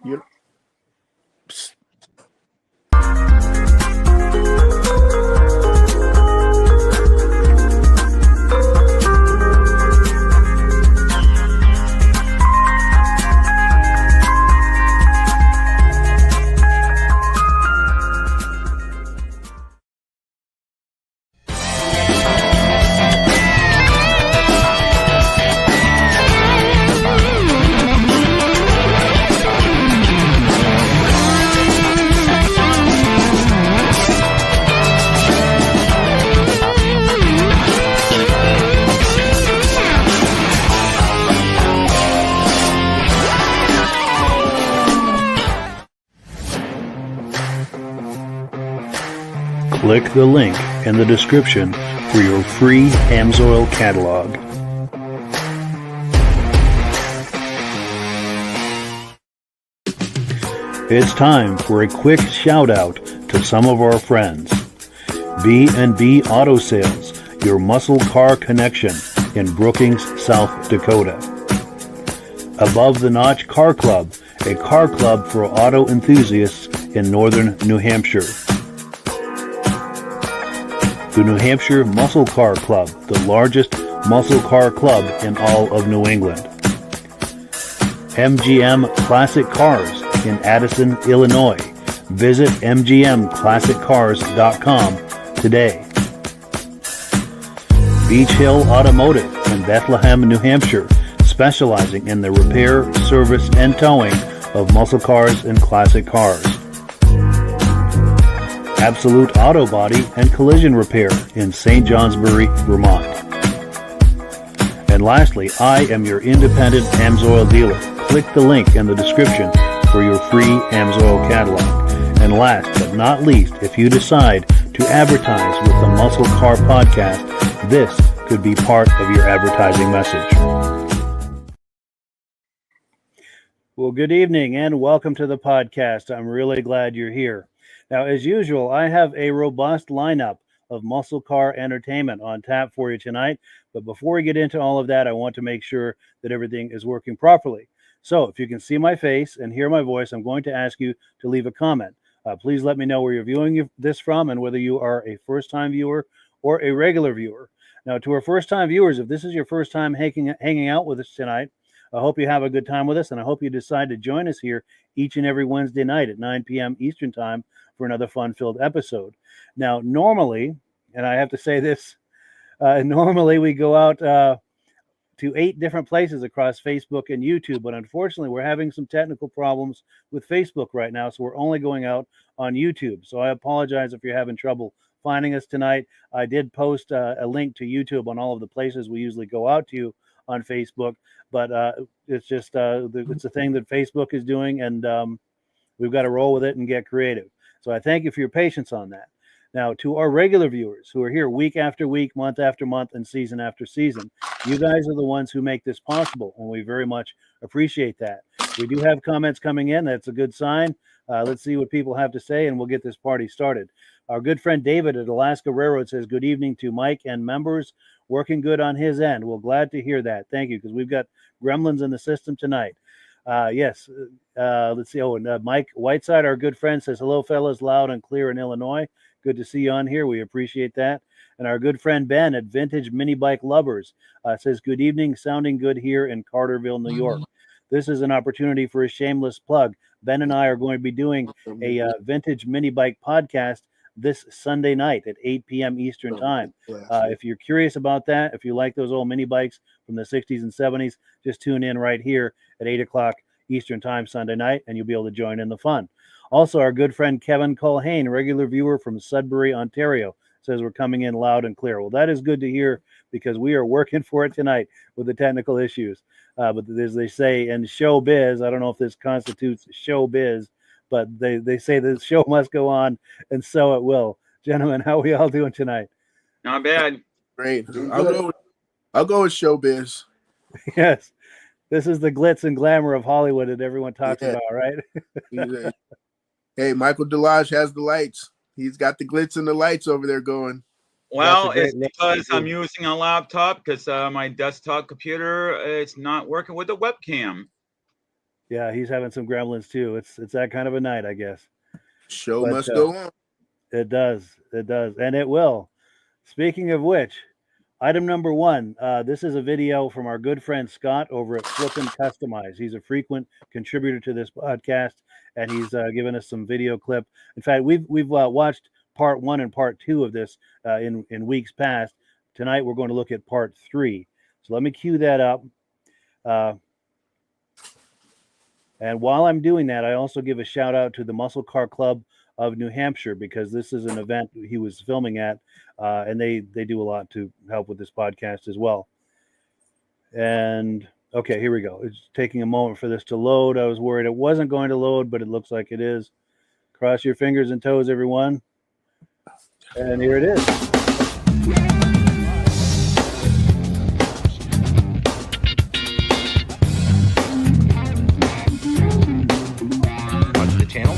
You Click the link in the description for your free Amsoil catalog. It's time for a quick shout out to some of our friends. B&B Auto Sales, your muscle car connection in Brookings, South Dakota. Above the Notch Car Club, a car club for auto enthusiasts in northern New Hampshire. The New Hampshire Muscle Car Club, the largest muscle car club in all of New England. MGM Classic Cars in Addison, Illinois. Visit mgmclassiccars.com today. Beach Hill Automotive in Bethlehem, New Hampshire, specializing in the repair, service, and towing of muscle cars and classic cars. Absolute Auto Body and Collision Repair in St. Johnsbury, Vermont. And lastly, I am your independent Amsoil dealer. Click the link in the description for your free Amsoil catalog. And last but not least, if you decide to advertise with the Muscle Car Podcast, this could be part of your advertising message. Well, good evening and welcome to the podcast. I'm really glad you're here. Now, as usual, I have a robust lineup of muscle car entertainment on tap for you tonight. But before we get into all of that, I want to make sure that everything is working properly. So if you can see my face and hear my voice, I'm going to ask you to leave a comment. Please let me know where you're viewing this from and whether you are a first-time viewer or a regular viewer. Now, to our first-time viewers, if this is your first time hanging out with us tonight, I hope you have a good time with us, and I hope you decide to join us here each and every Wednesday night at 9 p.m. Eastern Time for another fun-filled episode. Now, normally, and I have to say this, normally we go out to 8 different places across Facebook and YouTube, but unfortunately, we're having some technical problems with Facebook right now, so we're only going out on YouTube. So I apologize if you're having trouble finding us tonight. I did post a link to YouTube on all of the places we usually go out to on Facebook, but it's just it's a thing that Facebook is doing, and we've got to roll with it and get creative. So I thank you for your patience on that. Now, to our regular viewers who are here week after week, month after month, and season after season, you guys are the ones who make this possible, and we very much appreciate that. We do have comments coming in. That's a good sign. Let's see what people have to say, and we'll get this party started. Our good friend David at Alaska Railroad says, good evening to Mike and members. Working good on his end. Well, glad to hear that. Thank you, because we've got gremlins in the system tonight. Yes. Let's see. Oh, and Mike Whiteside, our good friend, says, hello, fellas, loud and clear in Illinois. Good to see you on here. We appreciate that. And our good friend Ben at Vintage Mini Bike Lovers says, good evening, sounding good here in Carterville, New York. This is an opportunity for a shameless plug. Ben and I are going to be doing a Vintage Mini Bike podcast this Sunday night at 8 p.m. Eastern Time. If you're curious about that, if you like those old mini bikes from the 60s and 70s, just tune in right here at 8 o'clock Eastern Time Sunday night, and you'll be able to join in the fun. Also, our good friend Kevin Culhane, regular viewer from Sudbury, Ontario, says we're coming in loud and clear. Well, that is good to hear, because we are working for it tonight with the technical issues. But as they say in showbiz, I don't know if this constitutes showbiz, but they say the show must go on, and so it will. Gentlemen, how are we all doing tonight? Not bad. Great. I'll go with showbiz. Yes. This is the glitz and glamour of Hollywood that everyone talks about, right? Hey, Michael Delage has the lights. He's got the glitz and the lights over there going. Well, it's because I'm using a laptop, because my desktop computer, it's not working with the webcam. Yeah, he's having some gremlins too. It's that kind of a night, I guess. Show must go on. It does, and it will. Speaking of which, item number one. This is a video from our good friend Scott over at Flippin Customize. He's a frequent contributor to this podcast, and he's given us some video clip. In fact, we've watched part 1 and part 2 of this in weeks past. Tonight we're going to look at part 3. So let me cue that up. And while I'm doing that, I also give a shout out to the Muscle Car Club of New Hampshire, because this is an event he was filming at, and they do a lot to help with this podcast as well. And okay, here we go. It's taking a moment for this to load. I was worried it wasn't going to load, but it looks like it is. Cross your fingers and toes, everyone. And here it is. Onto the channel.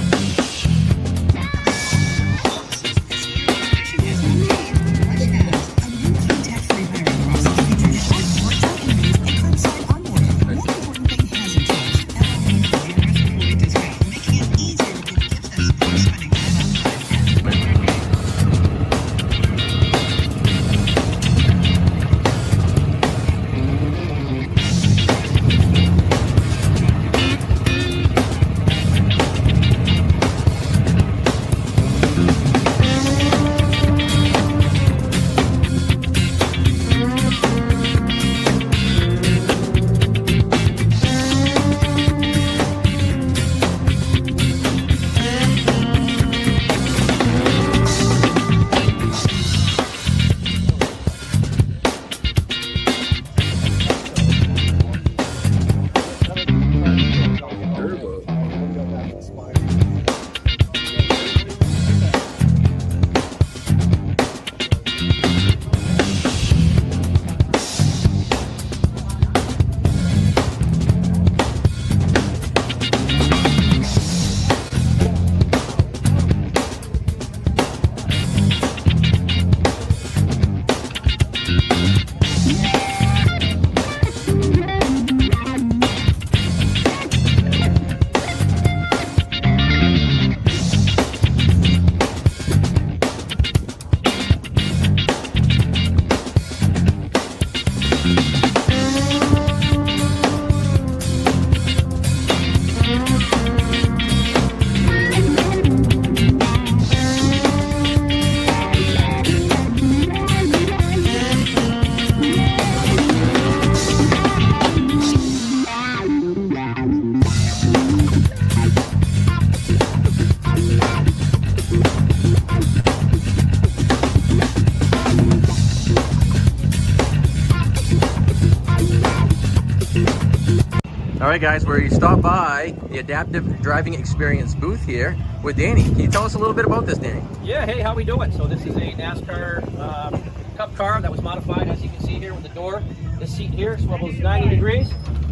All right, guys, we stopped by the Adaptive Driving Experience booth here with Danny. Can you tell us a little bit about this, Danny? Yeah, hey, how we doing? So this is a NASCAR Cup car that was modified, as you can see here with the door. This seat here swivels 90 degrees.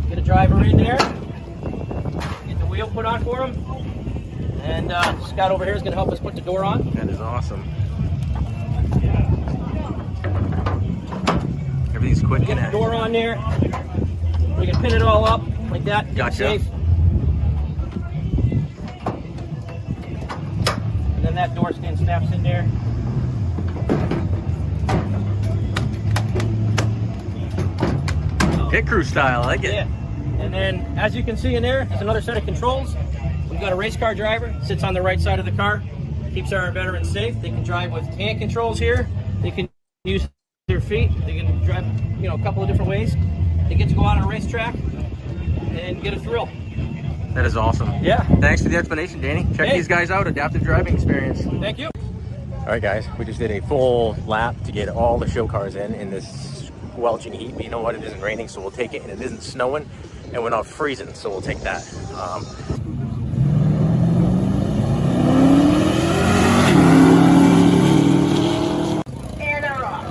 Get a driver in there, get the wheel put on for him, and Scott over here is going to help us put the door on. That is awesome. Everything's quick and Get the door on there. We can pin it all up like that. Gotcha. Safe. And then that door stand snaps in there. Pit crew style, I like it. Yeah. And then, as you can see in there, there's another set of controls. We've got a race car driver, sits on the right side of the car, keeps our veterans safe. They can drive with hand controls here. They can use their feet. They can drive, a couple of different ways. They get to go out on a racetrack and get a thrill. That is awesome. Yeah. Thanks for the explanation, Danny. Check these guys out, Adaptive Driving Experience. Thank you. All right, guys, we just did a full lap to get all the show cars in this squelching heat. But you know what? It isn't raining, so we'll take it. And it isn't snowing, and we're not freezing, so we'll take that. And they're off.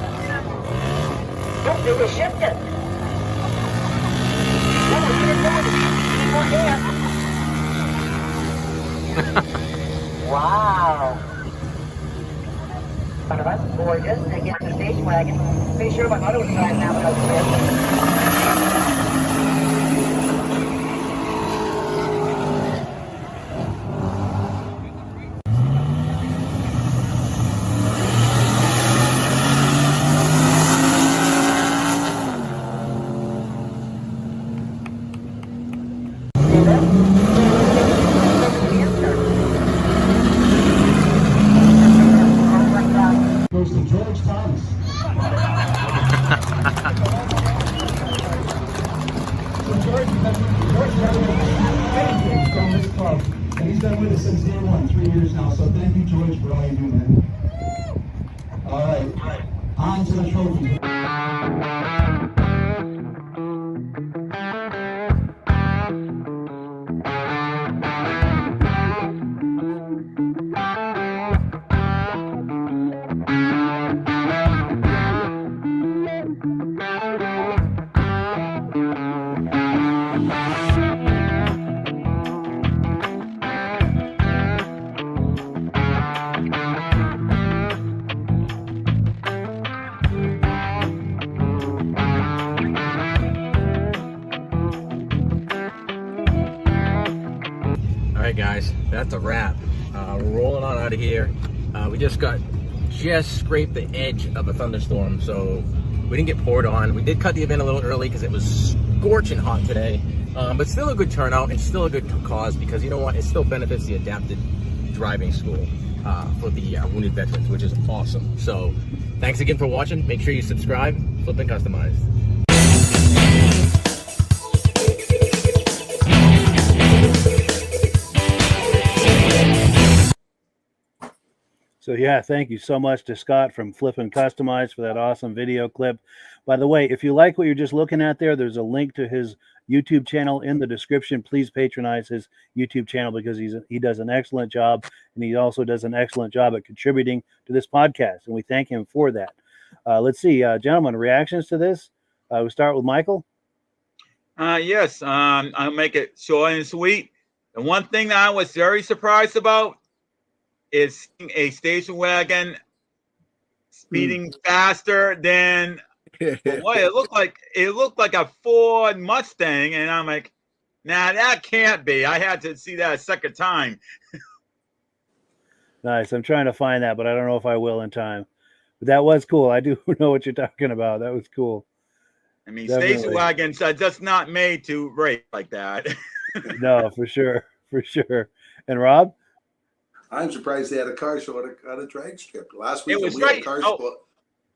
Don't do the shifting. Wow. That's gorgeous. I get the station wagon. Make sure my mother was driving that when I was Goes to George Thomas. From this club, and he's been with us since day one, 3 years now. So thank you, George, for all you do, man. All right, on to the trophy. All right, guys, that's a wrap. We're rolling on out of here. We just scraped the edge of a thunderstorm, so we didn't get poured on. We did cut the event a little early because it was scorching hot today, but still a good turnout and still a good cause, because you know what? It still benefits the adapted driving school for the wounded veterans, which is awesome. So thanks again for watching. Make sure you subscribe. Flippin' Customized. So yeah, thank you so much to Scott from Flippin' Customized for that awesome video clip. By the way, if you like what you're just looking at there, there's a link to his YouTube channel in the description. Please patronize his YouTube channel because he does an excellent job, and he also does an excellent job at contributing to this podcast, and we thank him for that. Let's see, gentlemen, reactions to this. We'll start with Michael. Yes, I'll make it short and sweet. The one thing that I was very surprised about is seeing a station wagon speeding faster than what it looked like. It looked like a Ford Mustang, and I'm like, nah, that can't be. I had to see that a second time. Nice. I'm trying to find that, but I don't know if I will in time. But that was cool. I do know what you're talking about. That was cool. I mean, Definitely. station wagons are just not made to race like that. No, for sure. For sure. And Rob? I'm surprised they had a car show on a drag strip. Last week It was we right. had a car Oh, show.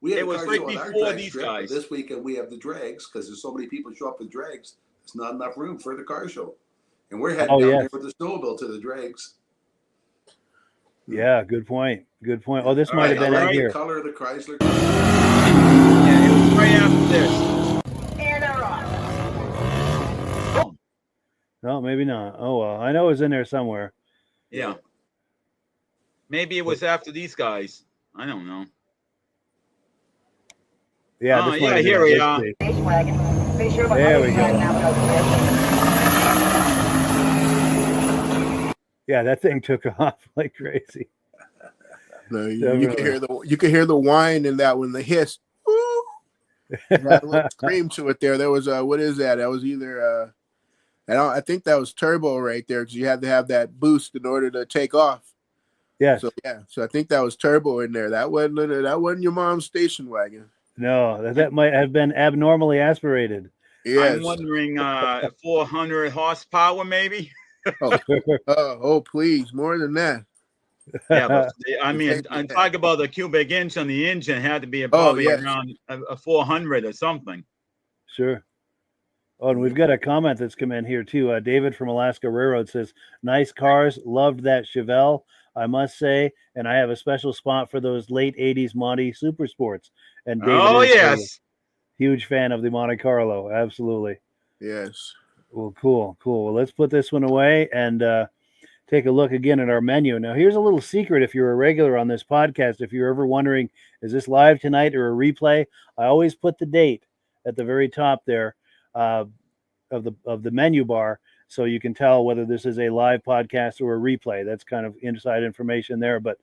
We had it a was car right show on our before drag these strip. guys. But this weekend we have the drags because there's so many people show up with drags. There's not enough room for the car show, and we're heading down here with the snowmobile to the drags. Yeah, good point. Good point. Oh, this All might have right, been all in right. here. The color of the Chrysler. Yeah, it was right after this. And a rock. No, maybe not. Oh well, I know it was in there somewhere. Yeah. Maybe it was after these guys. I don't know. Yeah, Oh, this yeah, might have here been we this are. station. Station wagon. Be sure There my we go. Yeah, that thing took off like crazy. No, you can hear the whine in that one, the hiss. Woo! That little scream to it there. There was what is that? That was either I think that was turbo right there, because you had to have that boost in order to take off. Yes. So yeah, so I think that was turbo in there. That wasn't your mom's station wagon. No, that might have been abnormally aspirated. Yes. I'm wondering 400 horsepower maybe. Oh, please, more than that. Yeah, but I mean, I'm talking about the cubic inch on the engine. It had to be probably around a 400 or something. Sure. Oh, and we've got a comment that's come in here too. David from Alaska Railroad says, "Nice cars, loved that Chevelle, I must say, and I have a special spot for those late '80s Monte Super Sports." And David is a huge fan of the Monte Carlo. Absolutely. Yes. Well, cool. Well, let's put this one away and take a look again at our menu. Now, here's a little secret if you're a regular on this podcast. If you're ever wondering, is this live tonight or a replay? I always put the date at the very top there of the menu bar, so you can tell whether this is a live podcast or a replay. That's kind of inside information there. But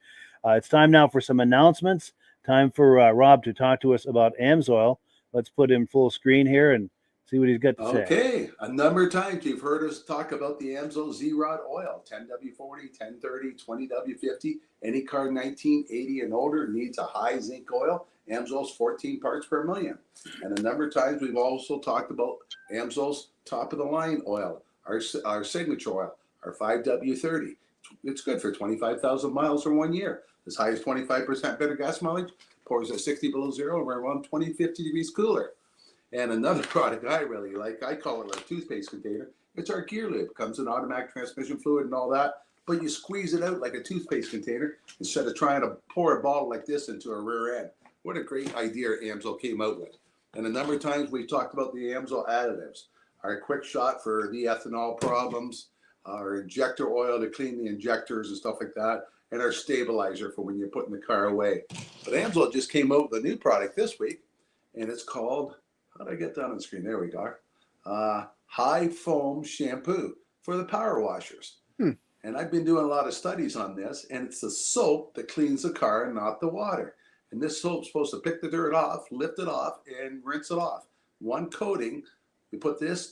it's time now for some announcements. Time for Rob to talk to us about Amsoil. Let's put him full screen here and see what he's got to say. Okay, a number of times you've heard us talk about the Amsoil Z-Rod oil, 10W40, 1030, 20W50. Any car 1980 and older needs a high zinc oil. Amsoil's 14 parts per million. And a number of times we've also talked about Amsoil's top of the line oil, our signature oil, our 5W30. It's good for 25,000 miles or 1 year. As high as 25% better gas mileage, pours at 60 below zero, and we're around 20, 50 degrees cooler. And another product I really like, I call it like toothpaste container. It's our gear lube. Comes in automatic transmission fluid and all that, but you squeeze it out like a toothpaste container instead of trying to pour a bottle like this into a rear end. What a great idea Amsoil came out with. And a number of times we talked about the Amsoil additives, our quick shot for the ethanol problems, our injector oil to clean the injectors and stuff like that, and our stabilizer for when you're putting the car away. But Amsoil just came out with a new product this week, and it's called, how did I get that on the screen? There we go. High foam shampoo for the power washers. And I've been doing a lot of studies on this, and it's the soap that cleans the car and not the water. And this soap's supposed to pick the dirt off, lift it off, and rinse it off. One coating. You put this,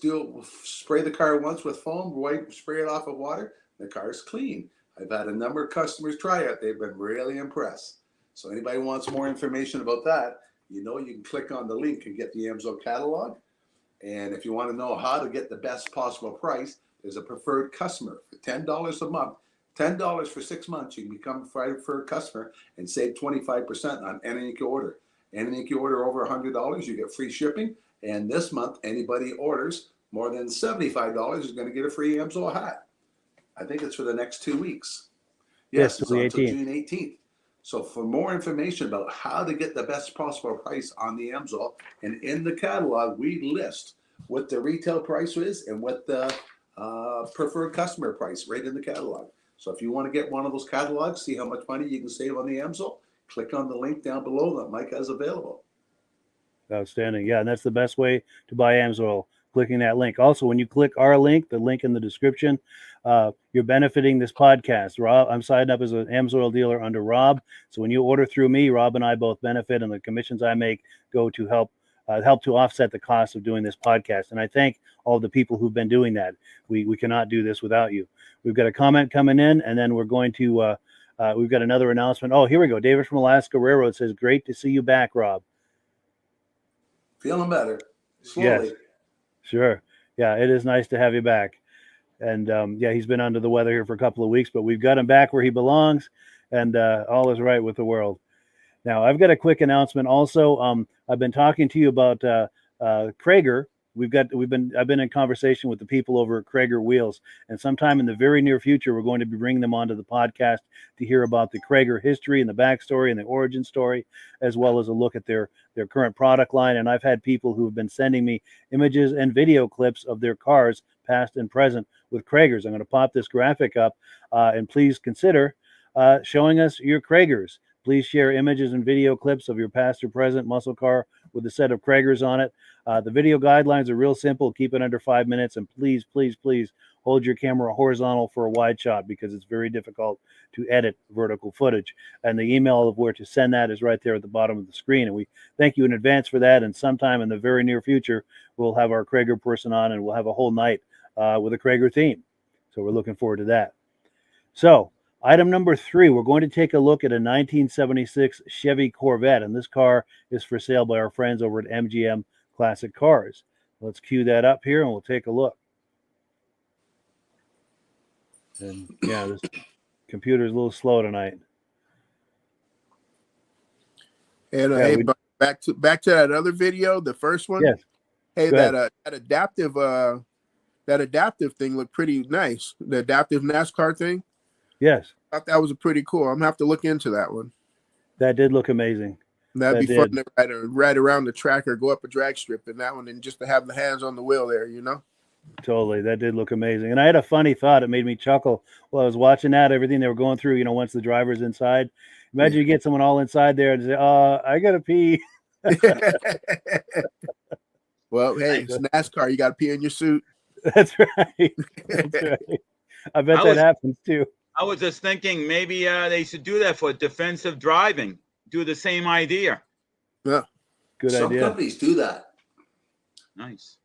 spray the car once with foam, spray it off with water, the car's clean. I've had a number of customers try it. They've been really impressed. So anybody wants more information about that, you can click on the link and get the Amsoil catalog. And if you want to know how to get the best possible price, there's a preferred customer for $10 a month. $10 for 6 months, you can become a preferred customer and save 25% on anything you order. Anything you order over $100, you get free shipping. And this month, anybody orders more than $75 is going to get a free Amsoil hat. I think it's for the next 2 weeks. Yes, it's until June 18th. So for more information about how to get the best possible price on the Amsoil, and in the catalog, we list what the retail price is and what the preferred customer price right in the catalog. So if you want to get one of those catalogs, see how much money you can save on the Amsoil, click on the link down below that Mike has available. Outstanding. Yeah, and that's the best way to buy Amsoil, clicking that link. Also, when you click our link, the link in the description, you're benefiting this podcast. Rob, I'm signed up as an Amsoil dealer under Rob. So when you order through me, Rob and I both benefit, and the commissions I make go to help to offset the cost of doing this podcast. And I thank all the people who've been doing that. We cannot do this without you. We've got a comment coming in, and then we're going to, we've got another announcement. Oh, here we go. David from Alaska Railroad says, great to see you back, Rob. Feeling better. Slowly. Yes, sure. Yeah, it is nice to have you back. And yeah, he's been under the weather here for a couple of weeks, but we've got him back where he belongs, and all is right with the world. Now, I've got a quick announcement also. I've been talking to you about Krager. I've been in conversation with the people over at Krager Wheels, and sometime in the very near future, we're going to be bringing them onto the podcast to hear about the Krager history and the backstory and the origin story, as well as a look at their current product line. And I've had people who have been sending me images and video clips of their cars, past and present, with Kragers. I'm going to pop this graphic up, and please consider showing us your Kragers. Please share images and video clips of your past or present muscle car with a set of Kragers on it. The video guidelines are real simple. Keep it under 5 minutes, and please, please, please hold your camera horizontal for a wide shot, because it's very difficult to edit vertical footage. And the email of where to send that is right there at the bottom of the screen. And we thank you in advance for that. And sometime in the very near future, we'll have our Krager person on, and we'll have a whole night with a Krager theme. So we're looking forward to that. So item number 3, we're going to take a look at a 1976 Chevy Corvette, and this car is for sale by our friends over at MGM Classic Cars. Let's cue that up here, and we'll take a look. And yeah, this computer's a little slow tonight. And Yeah, hey, back to that other video, the first one. Yes. Hey, Go ahead. that adaptive thing looked pretty nice. The adaptive NASCAR thing. Yes. I thought that was pretty cool. I'm gonna have to look into that one. That did look amazing. That'd be fun to ride around the track or go up a drag strip in that one, and just to have the hands on the wheel there, Totally. That did look amazing. And I had a funny thought. It made me chuckle while I was watching that, everything they were going through, once the driver's inside. Imagine you get someone all inside there and say, I got to pee. Well, hey, it's NASCAR. You got to pee in your suit. That's right. That's right. I bet that happens too. I was just thinking maybe they should do that for defensive driving. Do the same idea. Yeah. Good idea. Some companies do that. Nice.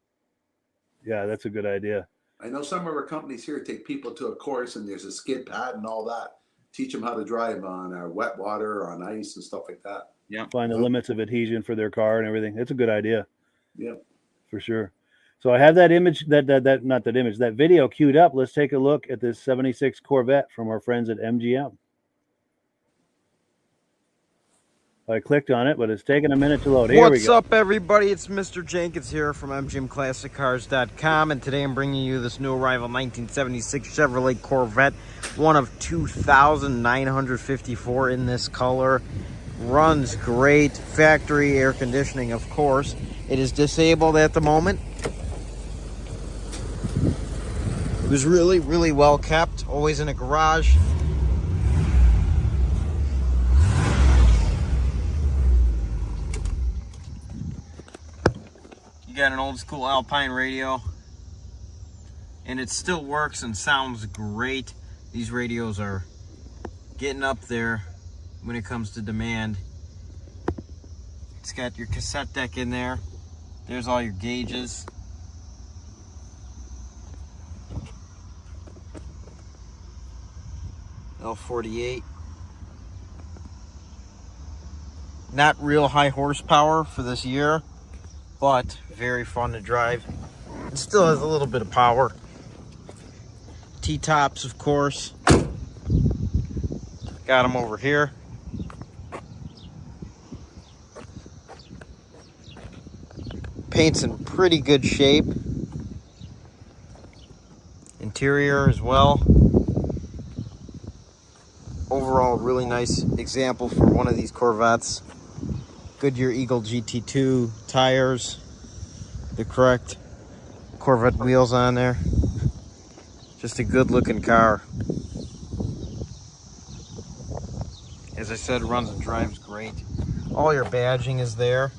Yeah, that's a good idea. I know some of our companies here take people to a course, and there's a skid pad and all that. Teach them how to drive on wet water, on ice, and stuff like that. Yeah. Find the limits of adhesion for their car and everything. It's a good idea. Yeah. For sure. So I have that image, that video queued up. Let's take a look at this 76 Corvette from our friends at MGM. I clicked on it, but it's taking a minute to load. Here we What's go. up, everybody? It's Mr. Jenkins here from MGMClassicCars.com, and today I'm bringing you this new arrival 1976 Chevrolet Corvette, one of 2,954 in this color. Runs great, factory air conditioning, of course. It is disabled at the moment. It was really, really well kept, always in a garage. You got an old school Alpine radio, and it still works and sounds great. These radios are getting up there when it comes to demand. It's got your cassette deck in there. There's all your gauges. L48. Not real high horsepower for this year, but very fun to drive. It still has a little bit of power. T-tops, of course. Got them over here. Paint's in pretty good shape. Interior as well. Overall, really nice example for one of these Corvettes. Goodyear Eagle GT2 tires, the correct Corvette wheels on there. Just a good looking car. As I said, runs and drives great. All your badging is there.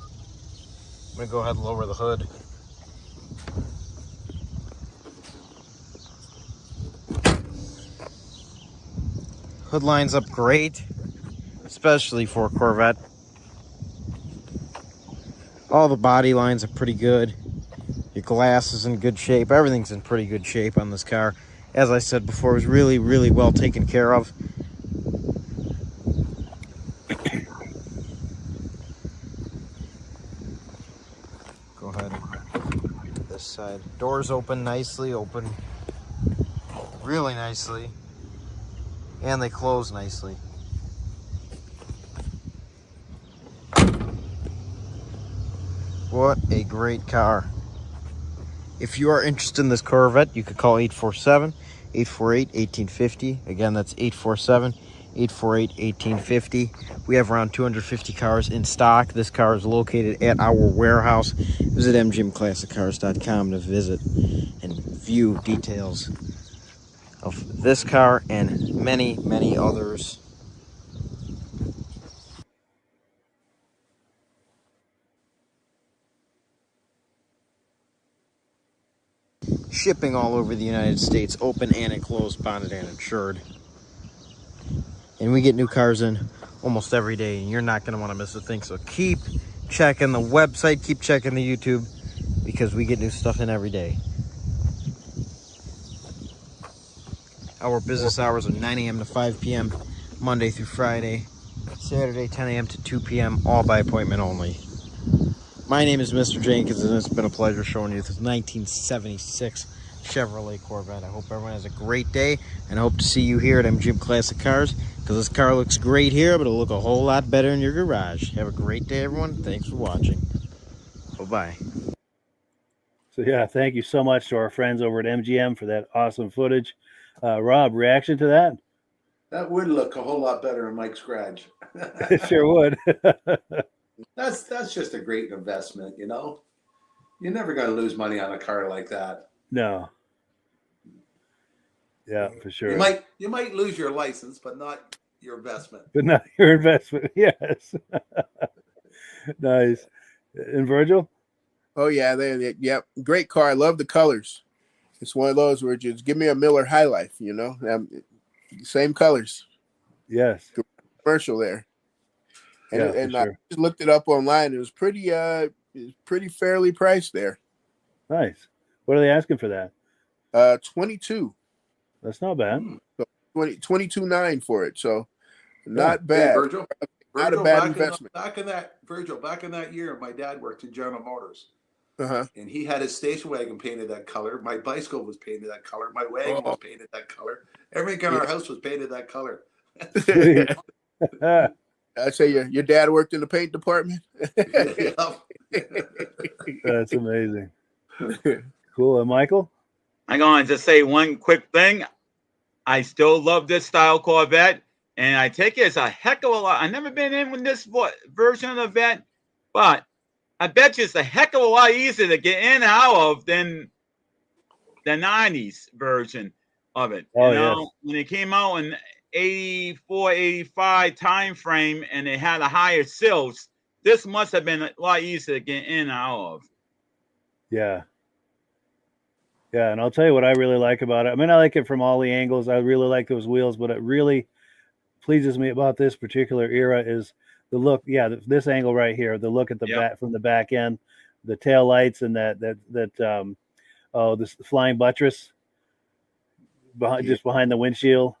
I'm gonna go ahead and lower the hood. Hood lines up great, especially for a Corvette. All the body lines are pretty good. Your glass is in good shape. Everything's in pretty good shape on this car. As I said before, it was really, really well taken care of. Go ahead and this side. Doors open nicely, open really nicely. And they close nicely. What a great car. If you are interested in this Corvette, you could call 847-848-1850. Again, that's 847-848-1850. We have around 250 cars in stock. This car is located at our warehouse. Visit mgmclassicCars.com to visit and view details of this car and many, many others. Shipping all over the United States, open and enclosed, bonded and insured. And we get new cars in almost every day, and you're not going to want to miss a thing. So keep checking the website, keep checking the YouTube, because we get new stuff in every day. Our business hours are 9 a.m. to 5 p.m. Monday through Friday. Saturday, 10 a.m. to 2 p.m. all by appointment only. My name is Mr. Jenkins, and it's been a pleasure showing you this 1976 Chevrolet Corvette. I hope everyone has a great day, and I hope to see you here at MGM Classic Cars, because this car looks great here, but it'll look a whole lot better in your garage. Have a great day, everyone. Thanks for watching. Bye-bye. So yeah, thank you so much to our friends over at MGM for that awesome footage. Rob, reaction to that? That would look a whole lot better in Mike's garage. It sure would. That's just a great investment, you know. You're never going to lose money on a car like that. No. Yeah, for sure. You might lose your license, but not your investment. But not your investment. Yes. Nice. And Virgil? Oh yeah, yep, great car. I love the colors. It's one of those where just give me a Miller High Life, you know, same colors. Yes. Commercial there. And, Yeah, and for I sure. just looked it up online. It was pretty fairly priced there. Nice. What are they asking for that? 22. That's not bad. So 22.9 for it. So not bad. Hey, Virgil, Not a bad back investment. Back in that year, my dad worked at General Motors. Uh-huh. And he had his station wagon painted that color. My bicycle was painted that color. My wagon was painted that color. Everything in our house was painted that color. Sweet. I'd say your dad worked in the paint department. That's amazing. Cool. And Michael? I'm going to say one quick thing. I still love this style Corvette, and I take it as a heck of a lot. I've never been in with this version of the Vet, but I bet you it's a heck of a lot easier to get in and out of than the 90s version of it. Oh, you know, yes. when it came out in 84, 85 time frame and it had a higher sills, this must have been a lot easier to get in and out of. Yeah. Yeah, and I'll tell you what I really like about it. I mean, I like it from all the angles. I really like those wheels, but it really pleases me about this particular era is the look. Yeah, this angle right here, the look at the back from the back end, the tail lights, and this flying buttress just behind the windshield.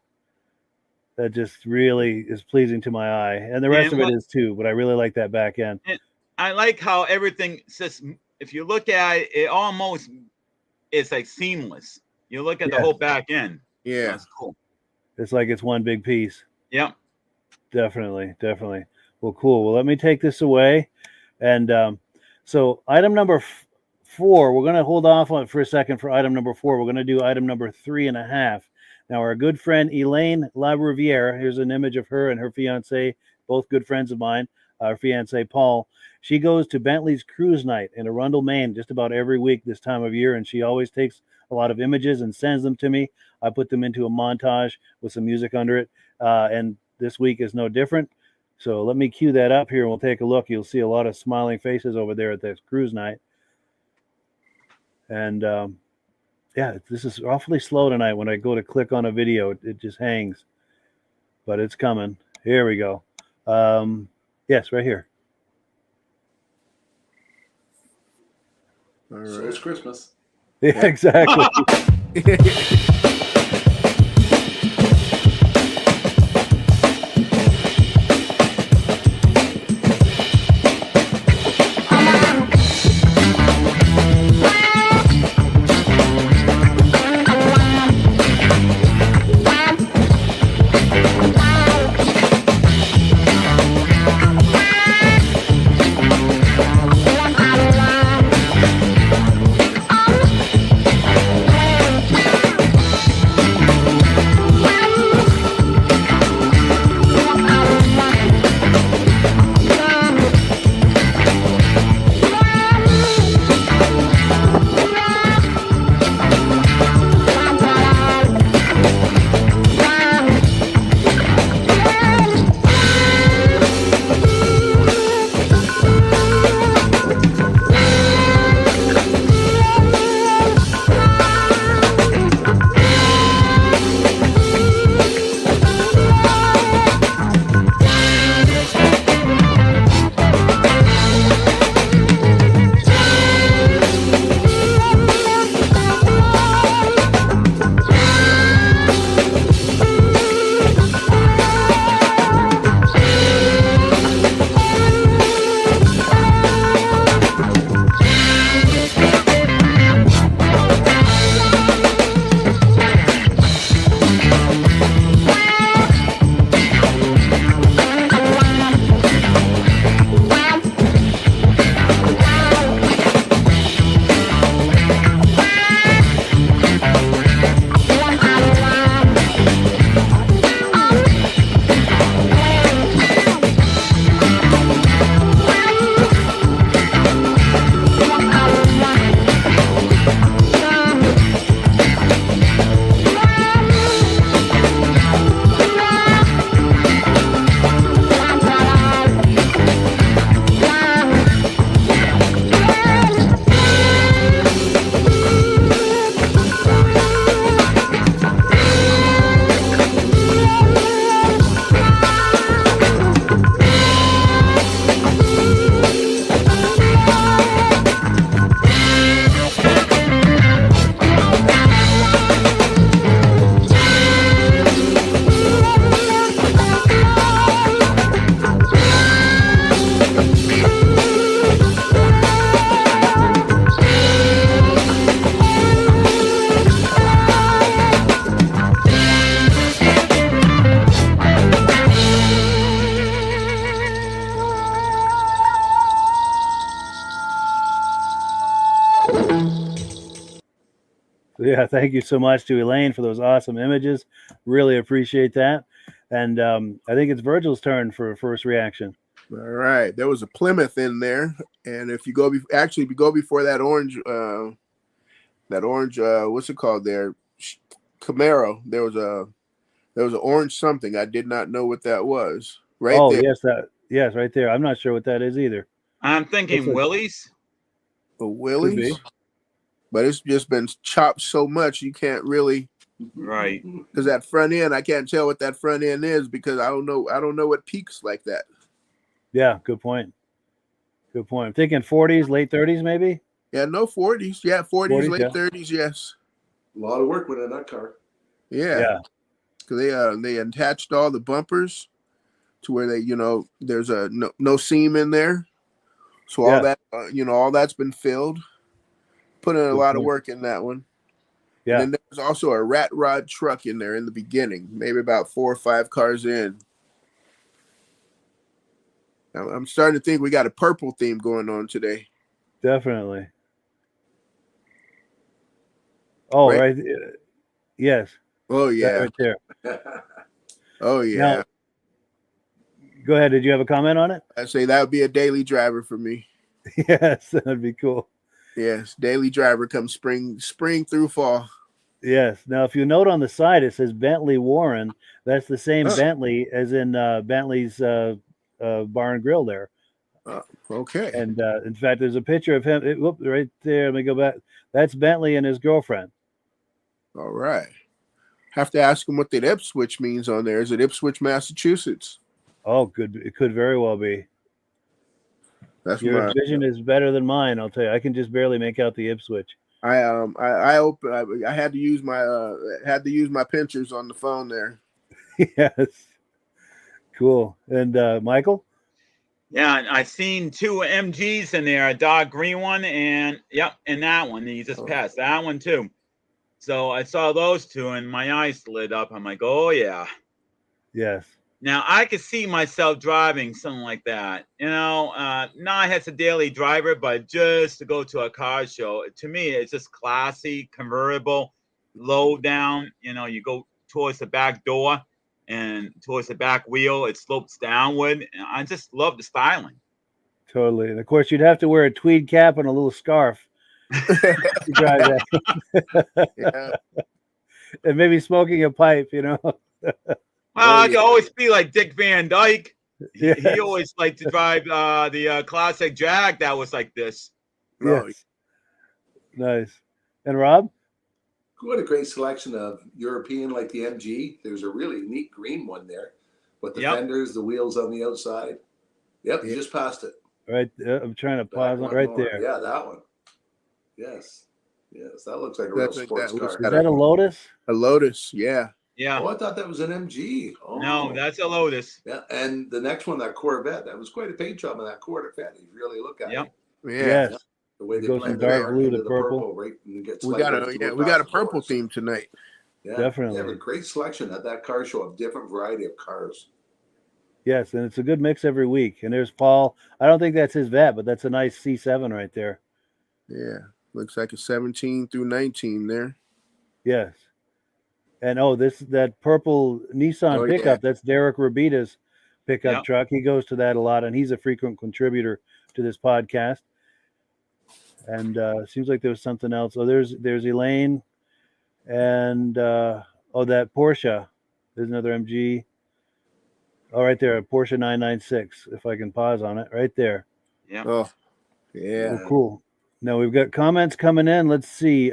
That just really is pleasing to my eye, and the rest of it is too. But I really like that back end. And I like how everything says. If you look at it, it almost is like seamless. You look at the whole back end. Yeah, that's cool. It's like it's one big piece. Yep. Definitely. Well, cool. Well, let me take this away, and so item number 4. We're going to hold off on it for a second for item number 4. We're going to do item number 3.5. Now, our good friend Elaine LaRiviere, here's an image of her and her fiance, both good friends of mine, our fiance Paul. She goes to Bentleys Cruise Night in Arundel, Maine, just about every week this time of year, and she always takes a lot of images and sends them to me. I put them into a montage with some music under it, and this week is no different. So let me cue that up here, and we'll take a look. You'll see a lot of smiling faces over there at this cruise night. And yeah, this is awfully slow tonight. When I go to click on a video, it just hangs. But it's coming. Here we go. Yes, right here. All right. So it's Christmas. Yeah, exactly. Yeah, thank you so much to Elaine for those awesome images. Really appreciate that. And I think it's Virgil's turn for a first reaction. All right, there was a Plymouth in there, and if you go if you go before that orange what's it called there, Camaro, there was an orange something. I did not know what that was. Right there. Yes, right there. I'm not sure what that is either. I'm thinking Willie's. A Willie's, but it's just been chopped so much you can't really. Right. Because that front end, I can't tell what that front end is because I don't know what peaks like that. Yeah, good point. Good point. I'm thinking 40s, late 30s, maybe. Yeah, no 40s. Yeah, 40s, late 30s. Yes. A lot of work went in that car. Yeah. Because they attached all the bumpers to where they, there's a no seam in there, so all that, all that's been filled. Put in a lot of work in that one. Yeah. And then there's also a rat rod truck in there in the beginning, maybe about 4 or 5 cars in. I'm starting to think we got a purple theme going on today. Definitely. Oh, right. Yes. Oh, yeah. That right there. Oh, yeah. Now, go ahead. Did you have a comment on it? I'd say that would be a daily driver for me. Yes, that'd be cool. Yes, daily driver comes spring through fall. Yes. Now, if you note on the side, it says Bentley Warren. That's the same Bentley as in Bentley's Bar and Grill there. Okay. And in fact, there's a picture of him right there. Let me go back. That's Bentley and his girlfriend. All right. Have to ask him what that Ipswich means on there. Is it Ipswich, Massachusetts? Oh, good. It could very well be. Your vision is better than mine. I'll tell you. I can just barely make out the Ipswich. I had to use my pinchers on the phone there. Yes. Cool. And Michael? Yeah, I seen 2 MGs in there, a dark green one and that one. And you just passed that one too. So I saw those 2 and my eyes lit up. I'm like, oh yeah. Yes. Now I could see myself driving something like that. Not as a daily driver, but just to go to a car show. To me, it's just classy, convertible, low down. You go towards the back door and towards the back wheel, it slopes downward. And I just love the styling. Totally. And of course, you'd have to wear a tweed cap and a little scarf to drive that. Yeah. And maybe smoking a pipe, Well, I could always be like Dick Van Dyke. He always liked to drive the classic Jag that was like this. Yes. Nice. And Rob? What a great selection of European, like the MG. There's a really neat green one there with the fenders, the wheels on the outside. Yep, you just passed it. Right. I'm trying to pause it right there. Yeah, that one. Yes. That looks like a real sports car. Is that a Lotus? A Lotus, yeah. Yeah. Oh, I thought that was an MG. Oh. No, that's a Lotus. Yeah, and the next one, that Corvette, that was quite a paint job on that Corvette. You really look at it. Yes. The way they goes from dark blue to purple. Right, and we got a purple theme tonight. Yeah, definitely. They have a great selection at that car show of different variety of cars. Yes, and it's a good mix every week. And there's Paul. I don't think that's his vet, but that's a nice C7 right there. Yeah, looks like a 17 through 19 there. Yes. And that purple Nissan pickup, that's Derek Rabita's pickup truck. He goes to that a lot, and he's a frequent contributor to this podcast. And seems like there was something else. Oh, there's Elaine, and that Porsche. There's another MG. Oh, right there, a Porsche 996. If I can pause on it, right there. Yeah. Oh, yeah. Oh, cool. Now we've got comments coming in. Let's see.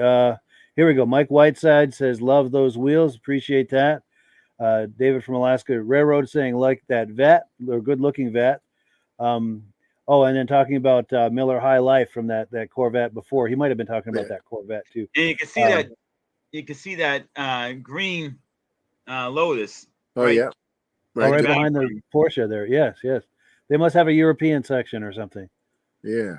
Here we go. Mike Whiteside says, "Love those wheels. Appreciate that." David from Alaska Railroad saying, "Like that vet, or good-looking vet." And then talking about Miller High Life from that Corvette before. He might have been talking about that Corvette too. And you can see that. You can see that green Lotus. Oh yeah, right behind the Porsche there. Yes. They must have a European section or something. Yeah.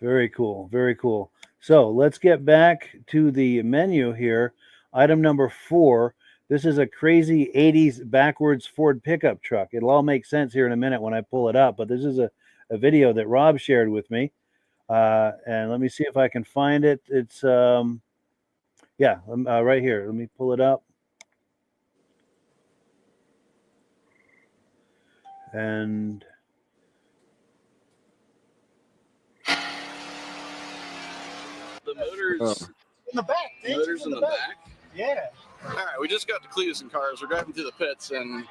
Very cool. Very cool. So let's get back to the menu here. Item number 4. This is a crazy 80s backwards Ford pickup truck. It'll all make sense here in a minute when I pull it up, but this is a video that Rob shared with me. And let me see if I can find it. It's Yeah, right here. Let me pull it up. And the motor's in the back. Motor's in the back. Yeah. All right, we just got to Cleveland cars. We're driving through the pits, and